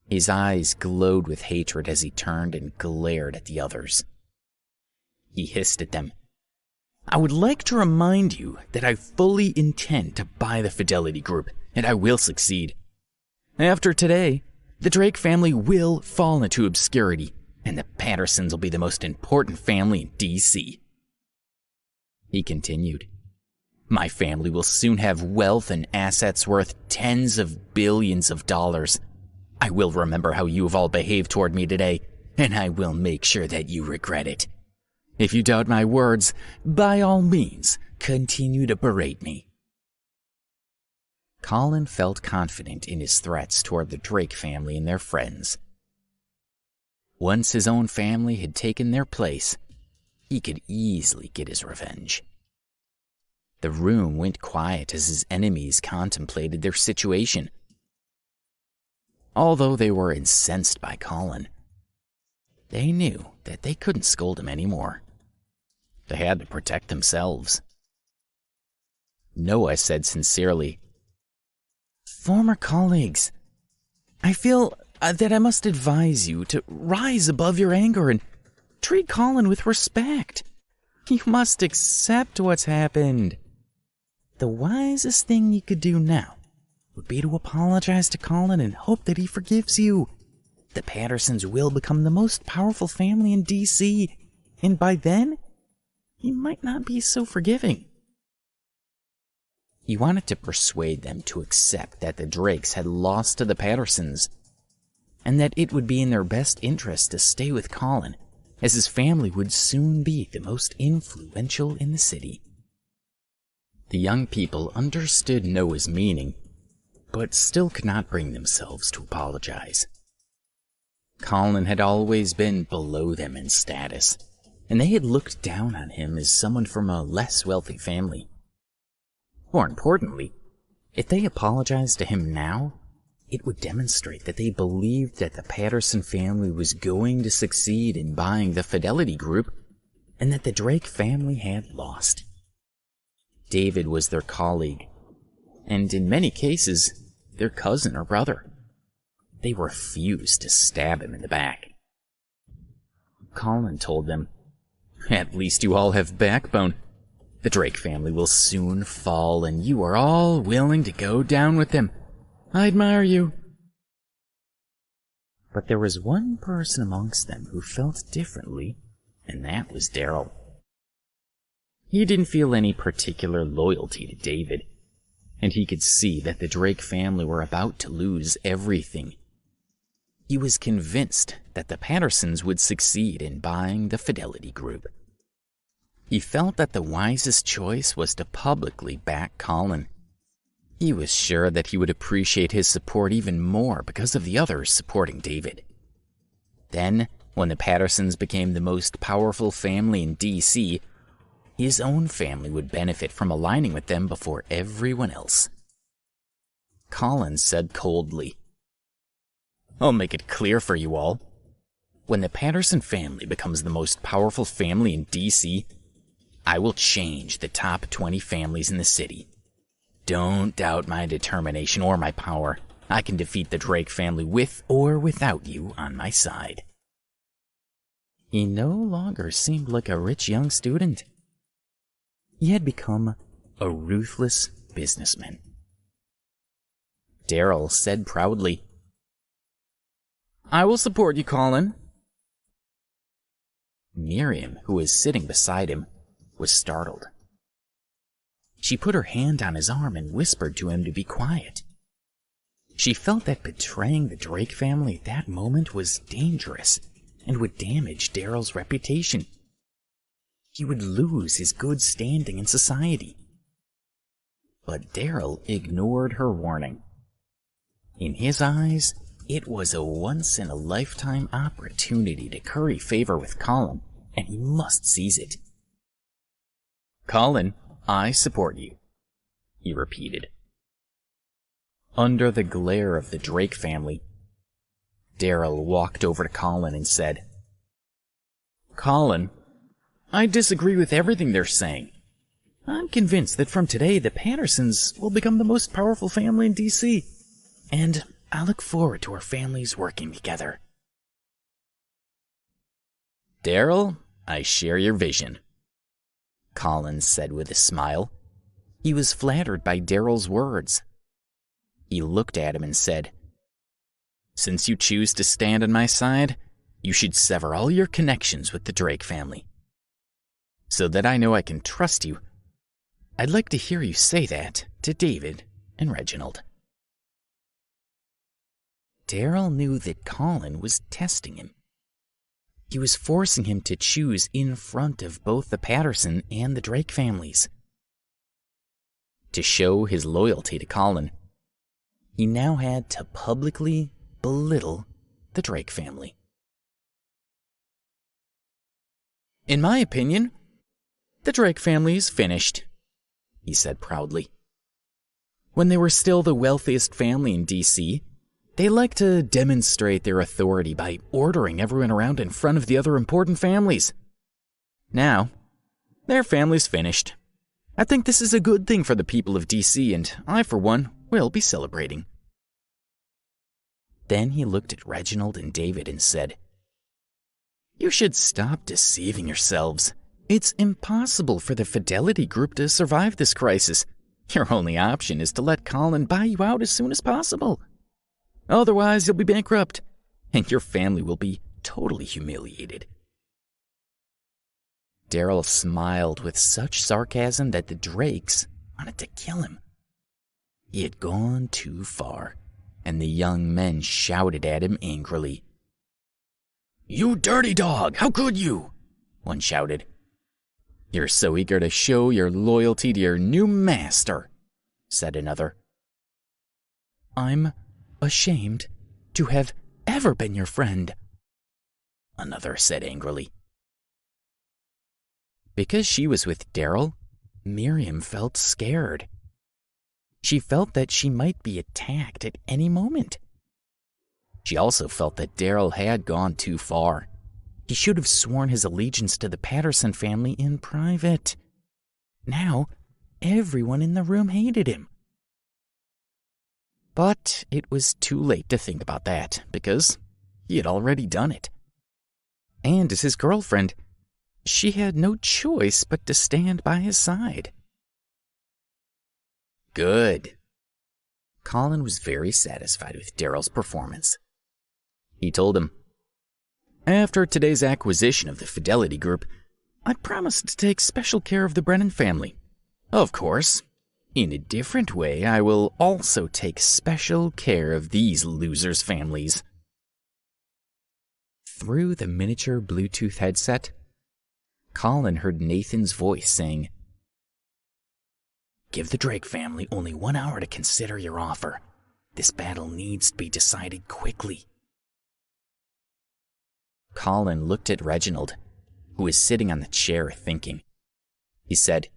His eyes glowed with hatred as he turned and glared at the others. He hissed at them. "I would like to remind you that I fully intend to buy the Fidelity Group, and I will succeed. After today, the Drake family will fall into obscurity, and the Pattersons will be the most important family in D.C. He continued, "My family will soon have wealth and assets worth tens of billions of dollars. I will remember how you have all behaved toward me today, and I will make sure that you regret it. If you doubt my words, by all means, continue to berate me." Colin felt confident in his threats toward the Drake family and their friends. Once his own family had taken their place, he could easily get his revenge. The room went quiet as his enemies contemplated their situation. Although they were incensed by Colin, they knew that they couldn't scold him anymore. They had to protect themselves. Noah said sincerely, "Former colleagues, I feel that I must advise you to rise above your anger and treat Colin with respect. You must accept what's happened. The wisest thing you could do now would be to apologize to Colin and hope that he forgives you. The Pattersons will become the most powerful family in D.C., and by then, he might not be so forgiving." He wanted to persuade them to accept that the Drakes had lost to the Pattersons, and that it would be in their best interest to stay with Colin, as his family would soon be the most influential in the city. The young people understood Noah's meaning, but still could not bring themselves to apologize. Colin had always been below them in status, and they had looked down on him as someone from a less wealthy family. More importantly, if they apologized to him now, it would demonstrate that they believed that the Patterson family was going to succeed in buying the Fidelity Group, and that the Drake family had lost. David was their colleague, and in many cases, their cousin or brother. They refused to stab him in the back. Colin told them, "At least you all have backbone. The Drake family will soon fall, and you are all willing to go down with them. I admire you." But there was one person amongst them who felt differently, and that was Daryl. He didn't feel any particular loyalty to David, and he could see that the Drake family were about to lose everything. He was convinced that the Pattersons would succeed in buying the Fidelity Group. He felt that the wisest choice was to publicly back Colin. He was sure that he would appreciate his support even more because of the others supporting David. Then, when the Pattersons became the most powerful family in D.C., his own family would benefit from aligning with them before everyone else. Colin said coldly, "I'll make it clear for you all. When the Patterson family becomes the most powerful family in D.C., I will change the top 20 families in the city. Don't doubt my determination or my power. I can defeat the Drake family with or without you on my side." He no longer seemed like a rich young student. He had become a ruthless businessman. Daryl said proudly, "I will support you, Colin." Miriam, who was sitting beside him, was startled. She put her hand on his arm and whispered to him to be quiet. She felt that betraying the Drake family at that moment was dangerous and would damage Daryl's reputation. He would lose his good standing in society. But Daryl ignored her warning. In his eyes, it was a once-in-a-lifetime opportunity to curry favor with Colin, and he must seize it. "Colin, I support you," he repeated. Under the glare of the Drake family, Daryl walked over to Colin and said, "Colin, I disagree with everything they're saying. I'm convinced that from today the Pattersons will become the most powerful family in D.C., and I look forward to our families working together." "Daryl, I share your vision," Colin said with a smile. He was flattered by Daryl's words. He looked at him and said, "Since you choose to stand on my side, you should sever all your connections with the Drake family. So that I know I can trust you, I'd like to hear you say that to David and Reginald." Daryl knew that Colin was testing him. He was forcing him to choose in front of both the Patterson and the Drake families. To show his loyalty to Colin, he now had to publicly belittle the Drake family. "In my opinion, the Drake family is finished," he said proudly. "When they were still the wealthiest family in D.C., they liked to demonstrate their authority by ordering everyone around in front of the other important families. Now, their family's finished. I think this is a good thing for the people of D.C., and I, for one, will be celebrating." Then he looked at Reginald and David and said, "You should stop deceiving yourselves. It's impossible for the Fidelity Group to survive this crisis. Your only option is to let Colin buy you out as soon as possible. Otherwise, you'll be bankrupt, and your family will be totally humiliated." Daryl smiled with such sarcasm that the Drakes wanted to kill him. He had gone too far, and the young men shouted at him angrily. "You dirty dog! How could you?" one shouted. "You're so eager to show your loyalty to your new master," said another. I'm ashamed to have ever been your friend, another said angrily. Because she was with Daryl, Miriam felt scared. She felt that she might be attacked at any moment. She also felt that Daryl had gone too far. He should have sworn his allegiance to the Patterson family in private. Now, everyone in the room hated him. But it was too late to think about that, because he had already done it. And as his girlfriend, she had no choice but to stand by his side. Good. Colin was very satisfied with Daryl's performance. He told him, "After today's acquisition of the Fidelity Group, I promised to take special care of the Brennan family. Of course, in a different way, I will also take special care of these losers' families." Through the miniature Bluetooth headset, Colin heard Nathan's voice saying, "Give the Drake family only 1 hour to consider your offer. This battle needs to be decided quickly." Colin looked at Reginald, who was sitting on the chair thinking. He said,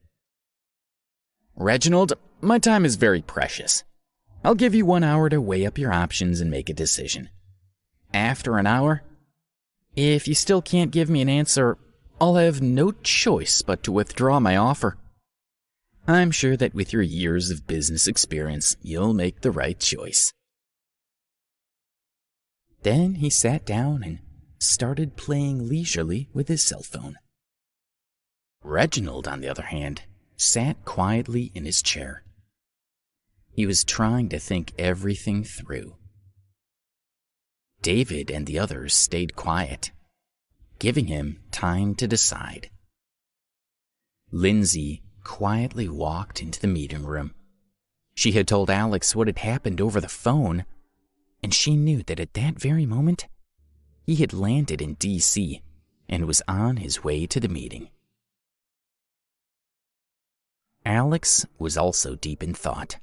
"Reginald, my time is very precious. I'll give you 1 hour to weigh up your options and make a decision. After an hour, if you still can't give me an answer, I'll have no choice but to withdraw my offer. I'm sure that with your years of business experience, you'll make the right choice." Then he sat down and started playing leisurely with his cell phone. Reginald, on the other hand, sat quietly in his chair. He was trying to think everything through. David and the others stayed quiet, giving him time to decide. Lindsay quietly walked into the meeting room. She had told Alex what had happened over the phone, and she knew that at that very moment, he had landed in D.C. and was on his way to the meeting. Alex was also deep in thought.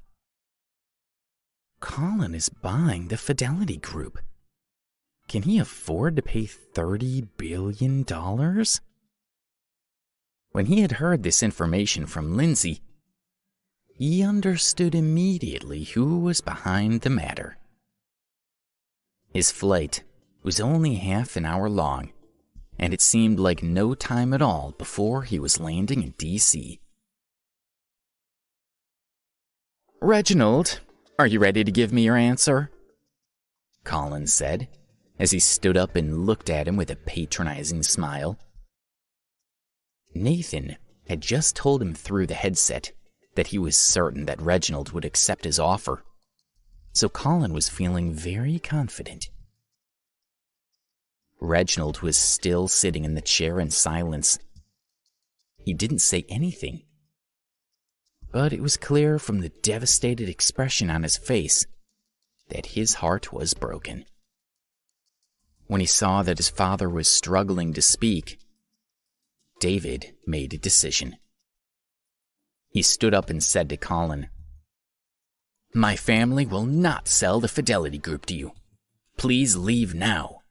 Colin is buying the Fidelity Group. Can he afford to pay $30 billion? When he had heard this information from Lindsay, he understood immediately who was behind the matter. His flight was only half an hour long, and it seemed like no time at all before he was landing in D.C. "Reginald, are you ready to give me your answer?" Colin said, as he stood up and looked at him with a patronizing smile. Nathan had just told him through the headset that he was certain that Reginald would accept his offer, so Colin was feeling very confident. Reginald was still sitting in the chair in silence. He didn't say anything, but it was clear from the devastated expression on his face that his heart was broken. When he saw that his father was struggling to speak, David made a decision. He stood up and said to Colin, "My family will not sell the Fidelity Group to you. Please leave now."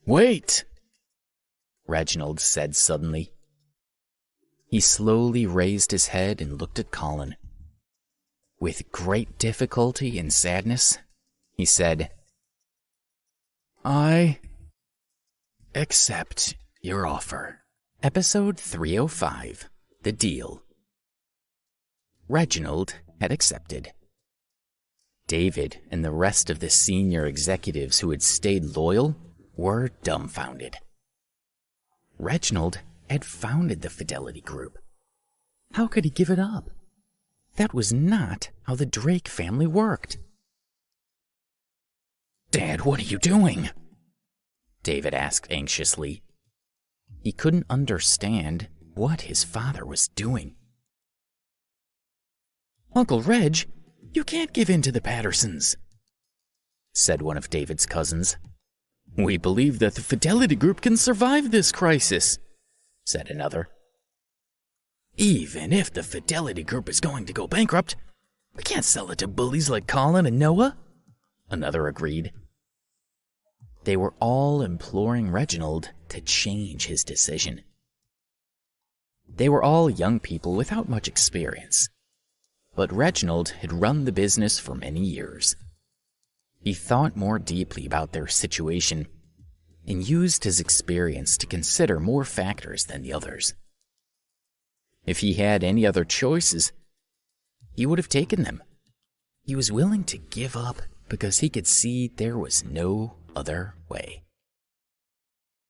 "Wait," Reginald said suddenly. He slowly raised his head and looked at Colin. With great difficulty and sadness, he said, "I accept your offer." Episode 305, The Deal. Reginald had accepted. David and the rest of the senior executives who had stayed loyal were dumbfounded. Reginald had founded the Fidelity Group. How could he give it up? That was not how the Drake family worked. "Dad, what are you doing?" David asked anxiously. He couldn't understand what his father was doing. "Uncle Reg, you can't give in to the Pattersons," said one of David's cousins. "We believe that the Fidelity Group can survive this crisis," said another. "Even if the Fidelity Group is going to go bankrupt, We can't sell it to bullies like Colin and Noah, another agreed. They were all imploring Reginald to change his decision. They were all young people without much experience, but Reginald had run the business for many years. He thought more deeply about their situation and used his experience to consider more factors than the others. If he had any other choices, he would have taken them. He was willing to give up because he could see there was no other way.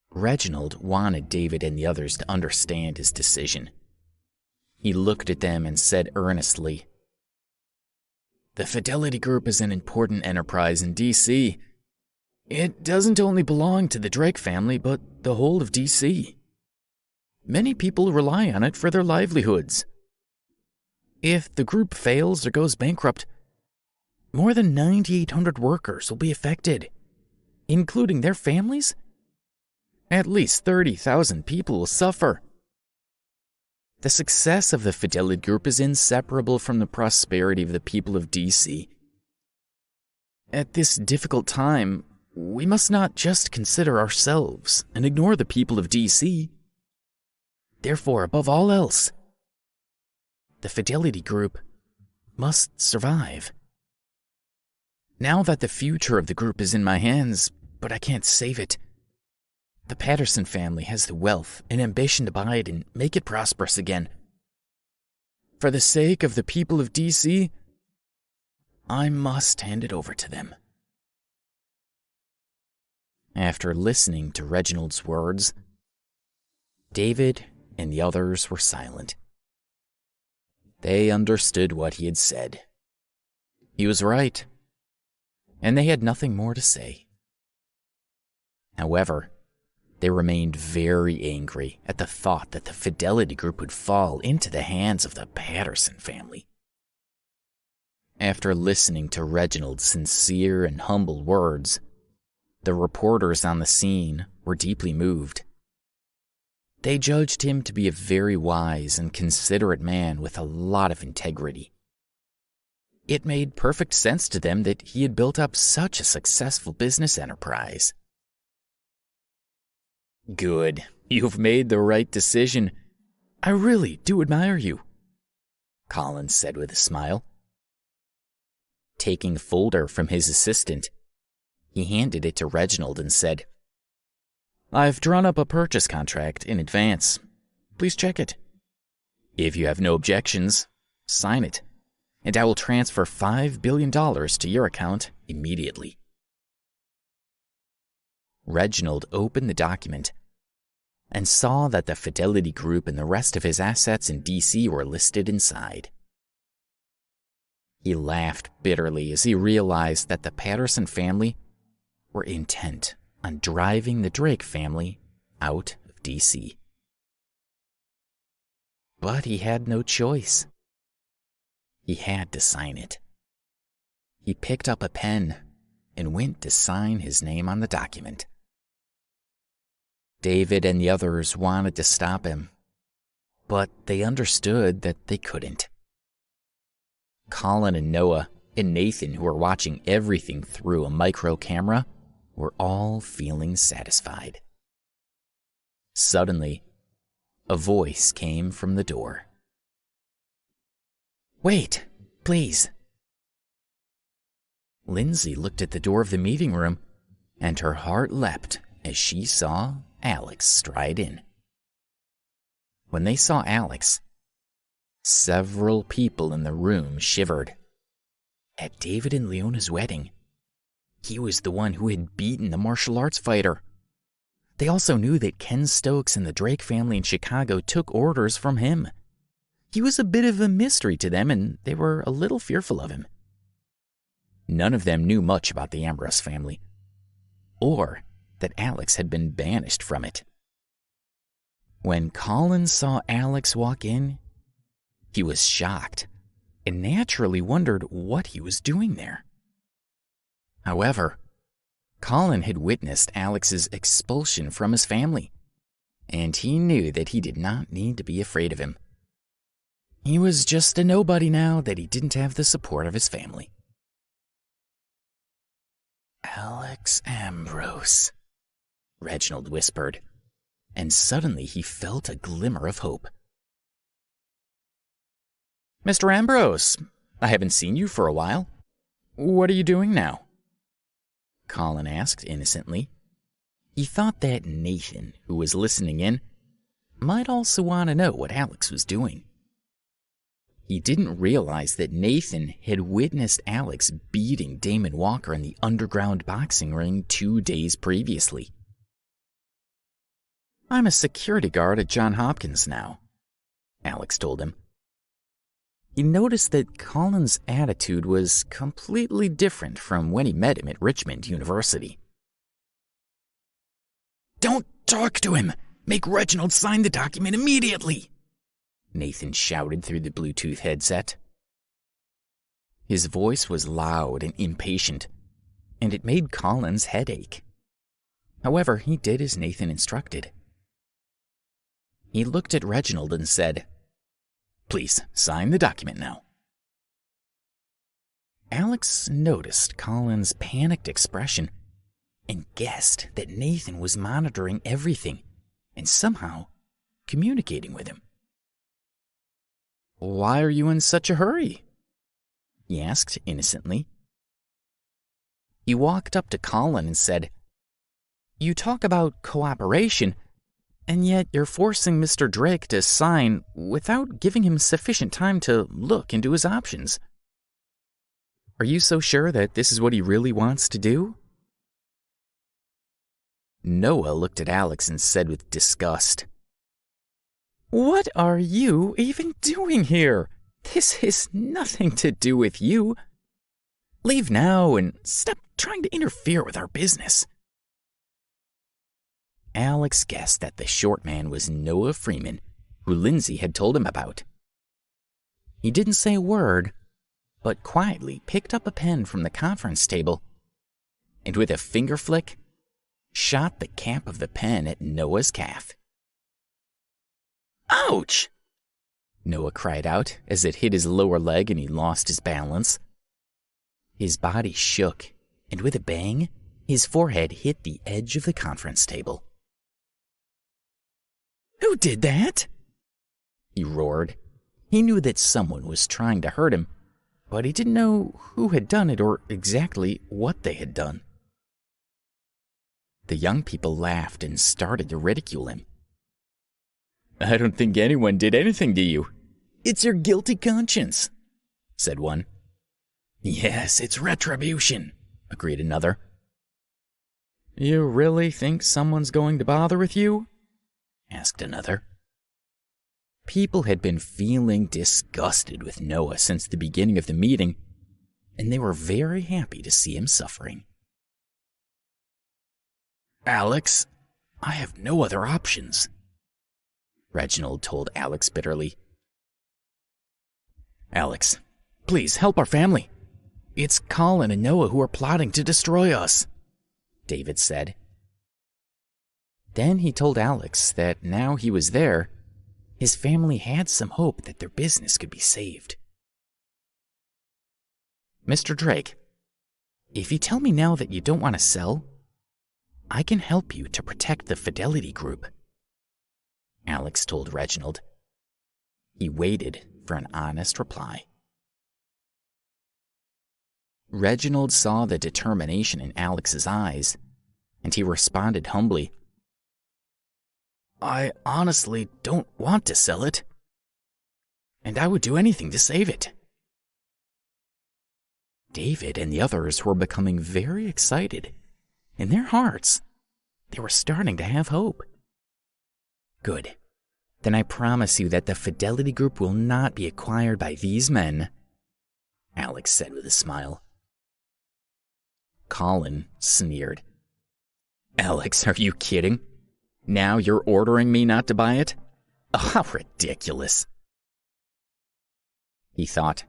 Reginald wanted David and the others to understand his decision. He looked at them and said earnestly, "The Fidelity Group is an important enterprise in DC. It doesn't only belong to the Drake family, but the whole of DC. Many people rely on it for their livelihoods. If the group fails or goes bankrupt, more than 9,800 workers will be affected, including their families. At least 30,000 people will suffer. The success of the Fidelity Group is inseparable from the prosperity of the people of DC. At this difficult time, we must not just consider ourselves and ignore the people of DC. Therefore, above all else, the Fidelity Group must survive. Now that the future of the group is in my hands, but I can't save it. The Patterson family has the wealth and ambition to buy it and make it prosperous again. For the sake of the people of DC, I must hand it over to them." After listening to Reginald's words, David and the others were silent. They understood what he had said. He was right, and they had nothing more to say. However, they remained very angry at the thought that the Fidelity Group would fall into the hands of the Patterson family. After listening to Reginald's sincere and humble words, the reporters on the scene were deeply moved. They judged him to be a very wise and considerate man with a lot of integrity. It made perfect sense to them that he had built up such a successful business enterprise. "Good. You've made the right decision. I really do admire you," Colin said with a smile. Taking a folder from his assistant, he handed it to Reginald and said, "I've drawn up a purchase contract in advance. Please check it. If you have no objections, sign it, and I will transfer $5 billion to your account immediately." Reginald opened the document and saw that the Fidelity Group and the rest of his assets in DC were listed inside. He laughed bitterly as he realized that the Patterson family were intent on driving the Drake family out of DC. But he had no choice. He had to sign it. He picked up a pen and went to sign his name on the document. David and the others wanted to stop him, but they understood that they couldn't. Colin and Noah and Nathan, who were watching everything through a micro camera, were all feeling satisfied. Suddenly, a voice came from the door. "Wait, please." Lindsay looked at the door of the meeting room, and her heart leapt as she saw Alex stride in. When they saw Alex, several people in the room shivered. At David and Leona's wedding, he was the one who had beaten the martial arts fighter. They also knew that Ken Stokes and the Drake family in Chicago took orders from him. He was a bit of a mystery to them, and they were a little fearful of him. None of them knew much about the Ambrose family, or that Alex had been banished from it. When Colin saw Alex walk in, he was shocked and naturally wondered what he was doing there. However, Colin had witnessed Alex's expulsion from his family, and he knew that he did not need to be afraid of him. He was just a nobody now that he didn't have the support of his family. Alex Ambrose, Reginald whispered, and suddenly he felt a glimmer of hope. Mr. Ambrose, I haven't seen you for a while. What are you doing now? Colin asked innocently. He thought that Nathan, who was listening in, might also want to know what Alex was doing. He didn't realize that Nathan had witnessed Alex beating Damon Walker in the underground boxing ring 2 days previously. I'm a security guard at Johns Hopkins now, Alex told him. He noticed that Colin's attitude was completely different from when he met him at Richmond University. Don't talk to him! Make Reginald sign the document immediately! Nathan shouted through the Bluetooth headset. His voice was loud and impatient, and it made Colin's head ache. However, he did as Nathan instructed. He looked at Reginald and said, Please, sign the document now. Alex noticed Colin's panicked expression and guessed that Nathan was monitoring everything and somehow communicating with him. Why are you in such a hurry? He asked innocently. He walked up to Colin and said, You talk about cooperation, and yet you're forcing Mr. Drake to sign without giving him sufficient time to look into his options. Are you so sure that this is what he really wants to do? Noah looked at Alex and said with disgust, What are you even doing here? This has nothing to do with you. Leave now and stop trying to interfere with our business. Alex guessed that the short man was Noah Freeman, who Lindsay had told him about. He didn't say a word, but quietly picked up a pen from the conference table, and with a finger flick, shot the cap of the pen at Noah's calf. Ouch! Noah cried out as it hit his lower leg and he lost his balance. His body shook, and with a bang, his forehead hit the edge of the conference table. Who did that? He roared. He knew that someone was trying to hurt him, but he didn't know who had done it or exactly what they had done. The young people laughed and started to ridicule him. I don't think anyone did anything to you. It's your guilty conscience, said one. Yes, it's retribution, agreed another. You really think someone's going to bother with you? Asked another. People had been feeling disgusted with Noah since the beginning of the meeting, and they were very happy to see him suffering. Alex, I have no other options, Reginald told Alex bitterly. Alex, please help our family. It's Colin and Noah who are plotting to destroy us, David said. Then he told Alex that now he was there, his family had some hope that their business could be saved. Mr. Drake, if you tell me now that you don't want to sell, I can help you to protect the Fidelity Group, Alex told Reginald. He waited for an honest reply. Reginald saw the determination in Alex's eyes, and he responded humbly. I honestly don't want to sell it, and I would do anything to save it. David and the others were becoming very excited. In their hearts, they were starting to have hope. Good. Then I promise you that the Fidelity Group will not be acquired by these men, Alex said with a smile. Colin sneered. Alex, are you kidding? Now you're ordering me not to buy it? Oh, how ridiculous. He thought,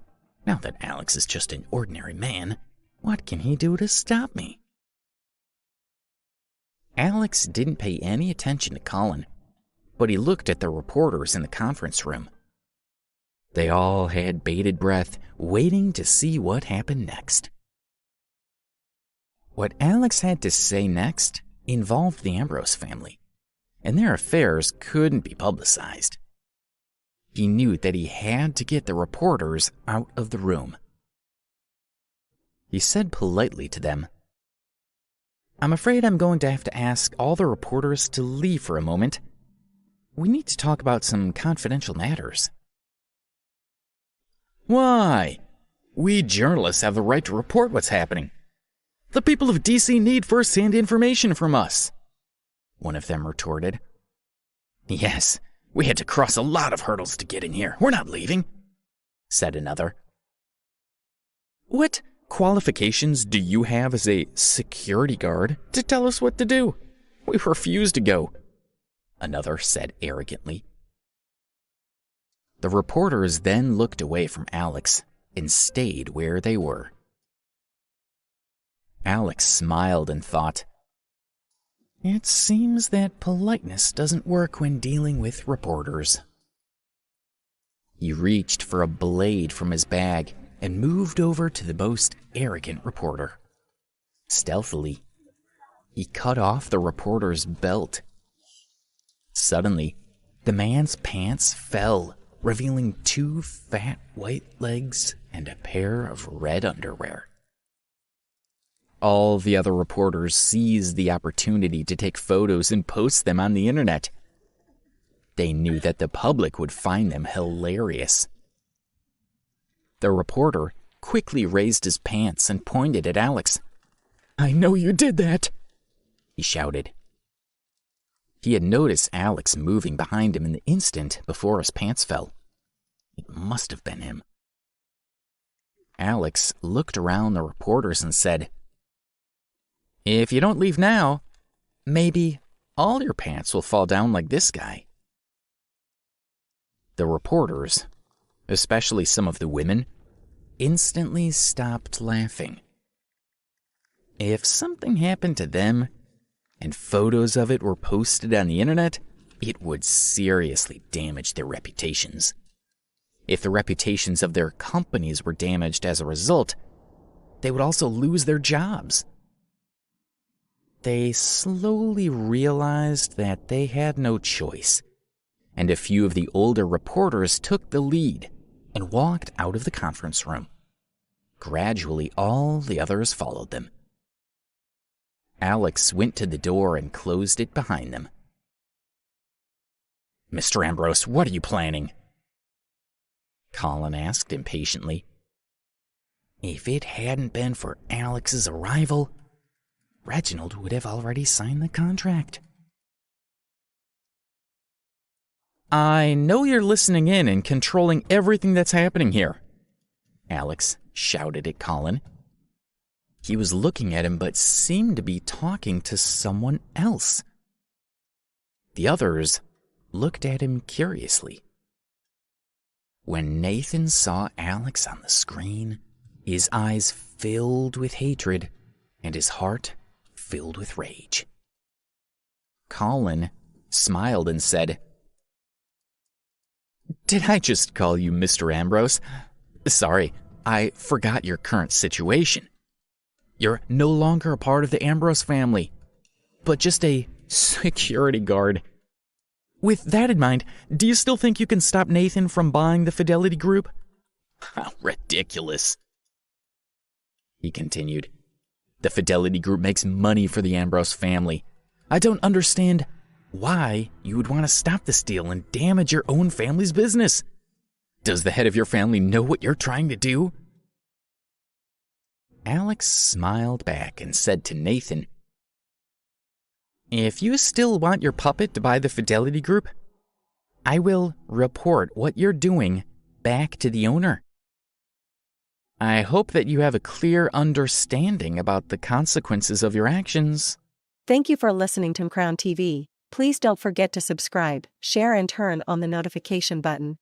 now that Alex is just an ordinary man, what can he do to stop me? Alex didn't pay any attention to Colin, but he looked at the reporters in the conference room. They all had bated breath, waiting to see what happened next. What Alex had to say next involved the Ambrose family, and their affairs couldn't be publicized. He knew that he had to get the reporters out of the room. He said politely to them, "I'm afraid I'm going to have to ask all the reporters to leave for a moment. We need to talk about some confidential matters." "Why? We journalists have the right to report what's happening. The people of DC need first-hand information from us," one of them retorted. "Yes, we had to cross a lot of hurdles to get in here. We're not leaving," said another. "What qualifications do you have as a security guard to tell us what to do? We refuse to go," another said arrogantly. The reporters then looked away from Alex and stayed where they were. Alex smiled and thought, "It seems that politeness doesn't work when dealing with reporters." He reached for a blade from his bag and moved over to the most arrogant reporter. Stealthily, he cut off the reporter's belt. Suddenly, the man's pants fell, revealing 2 fat white legs and a pair of red underwear. All the other reporters seized the opportunity to take photos and post them on the internet. They knew that the public would find them hilarious. The reporter quickly raised his pants and pointed at Alex. "I know you did that," he shouted. He had noticed Alex moving behind him in the instant before his pants fell. It must have been him. Alex looked around the reporters and said, "If you don't leave now, maybe all your pants will fall down like this guy." The reporters, especially some of the women, instantly stopped laughing. If something happened to them, and photos of it were posted on the internet, it would seriously damage their reputations. If the reputations of their companies were damaged as a result, they would also lose their jobs. They slowly realized that they had no choice, and a few of the older reporters took the lead and walked out of the conference room. Gradually, all the others followed them. Alex went to the door and closed it behind them. "Mr. Ambrose, what are you planning?" Colin asked impatiently. If it hadn't been for Alex's arrival, Reginald would have already signed the contract. "I know you're listening in and controlling everything that's happening here," Alex shouted at Colin. He was looking at him but seemed to be talking to someone else. The others looked at him curiously. When Nathan saw Alex on the screen, his eyes filled with hatred and his heart filled with rage. Colin smiled and said, "Did I just call you Mr. Ambrose? Sorry, I forgot your current situation. You're no longer a part of the Ambrose family, but just a security guard. With that in mind, do you still think you can stop Nathan from buying the Fidelity Group?" "How ridiculous," he continued. "The Fidelity Group makes money for the Ambrose family. I don't understand why you would want to stop this deal and damage your own family's business. Does the head of your family know what you're trying to do?" Alex smiled back and said to Nathan, "If you still want your puppet to buy the Fidelity Group, I will report what you're doing back to the owner. I hope that you have a clear understanding about the consequences of your actions."
Thank you for listening to Crown TV. Please don't forget to subscribe, share and turn on the notification button.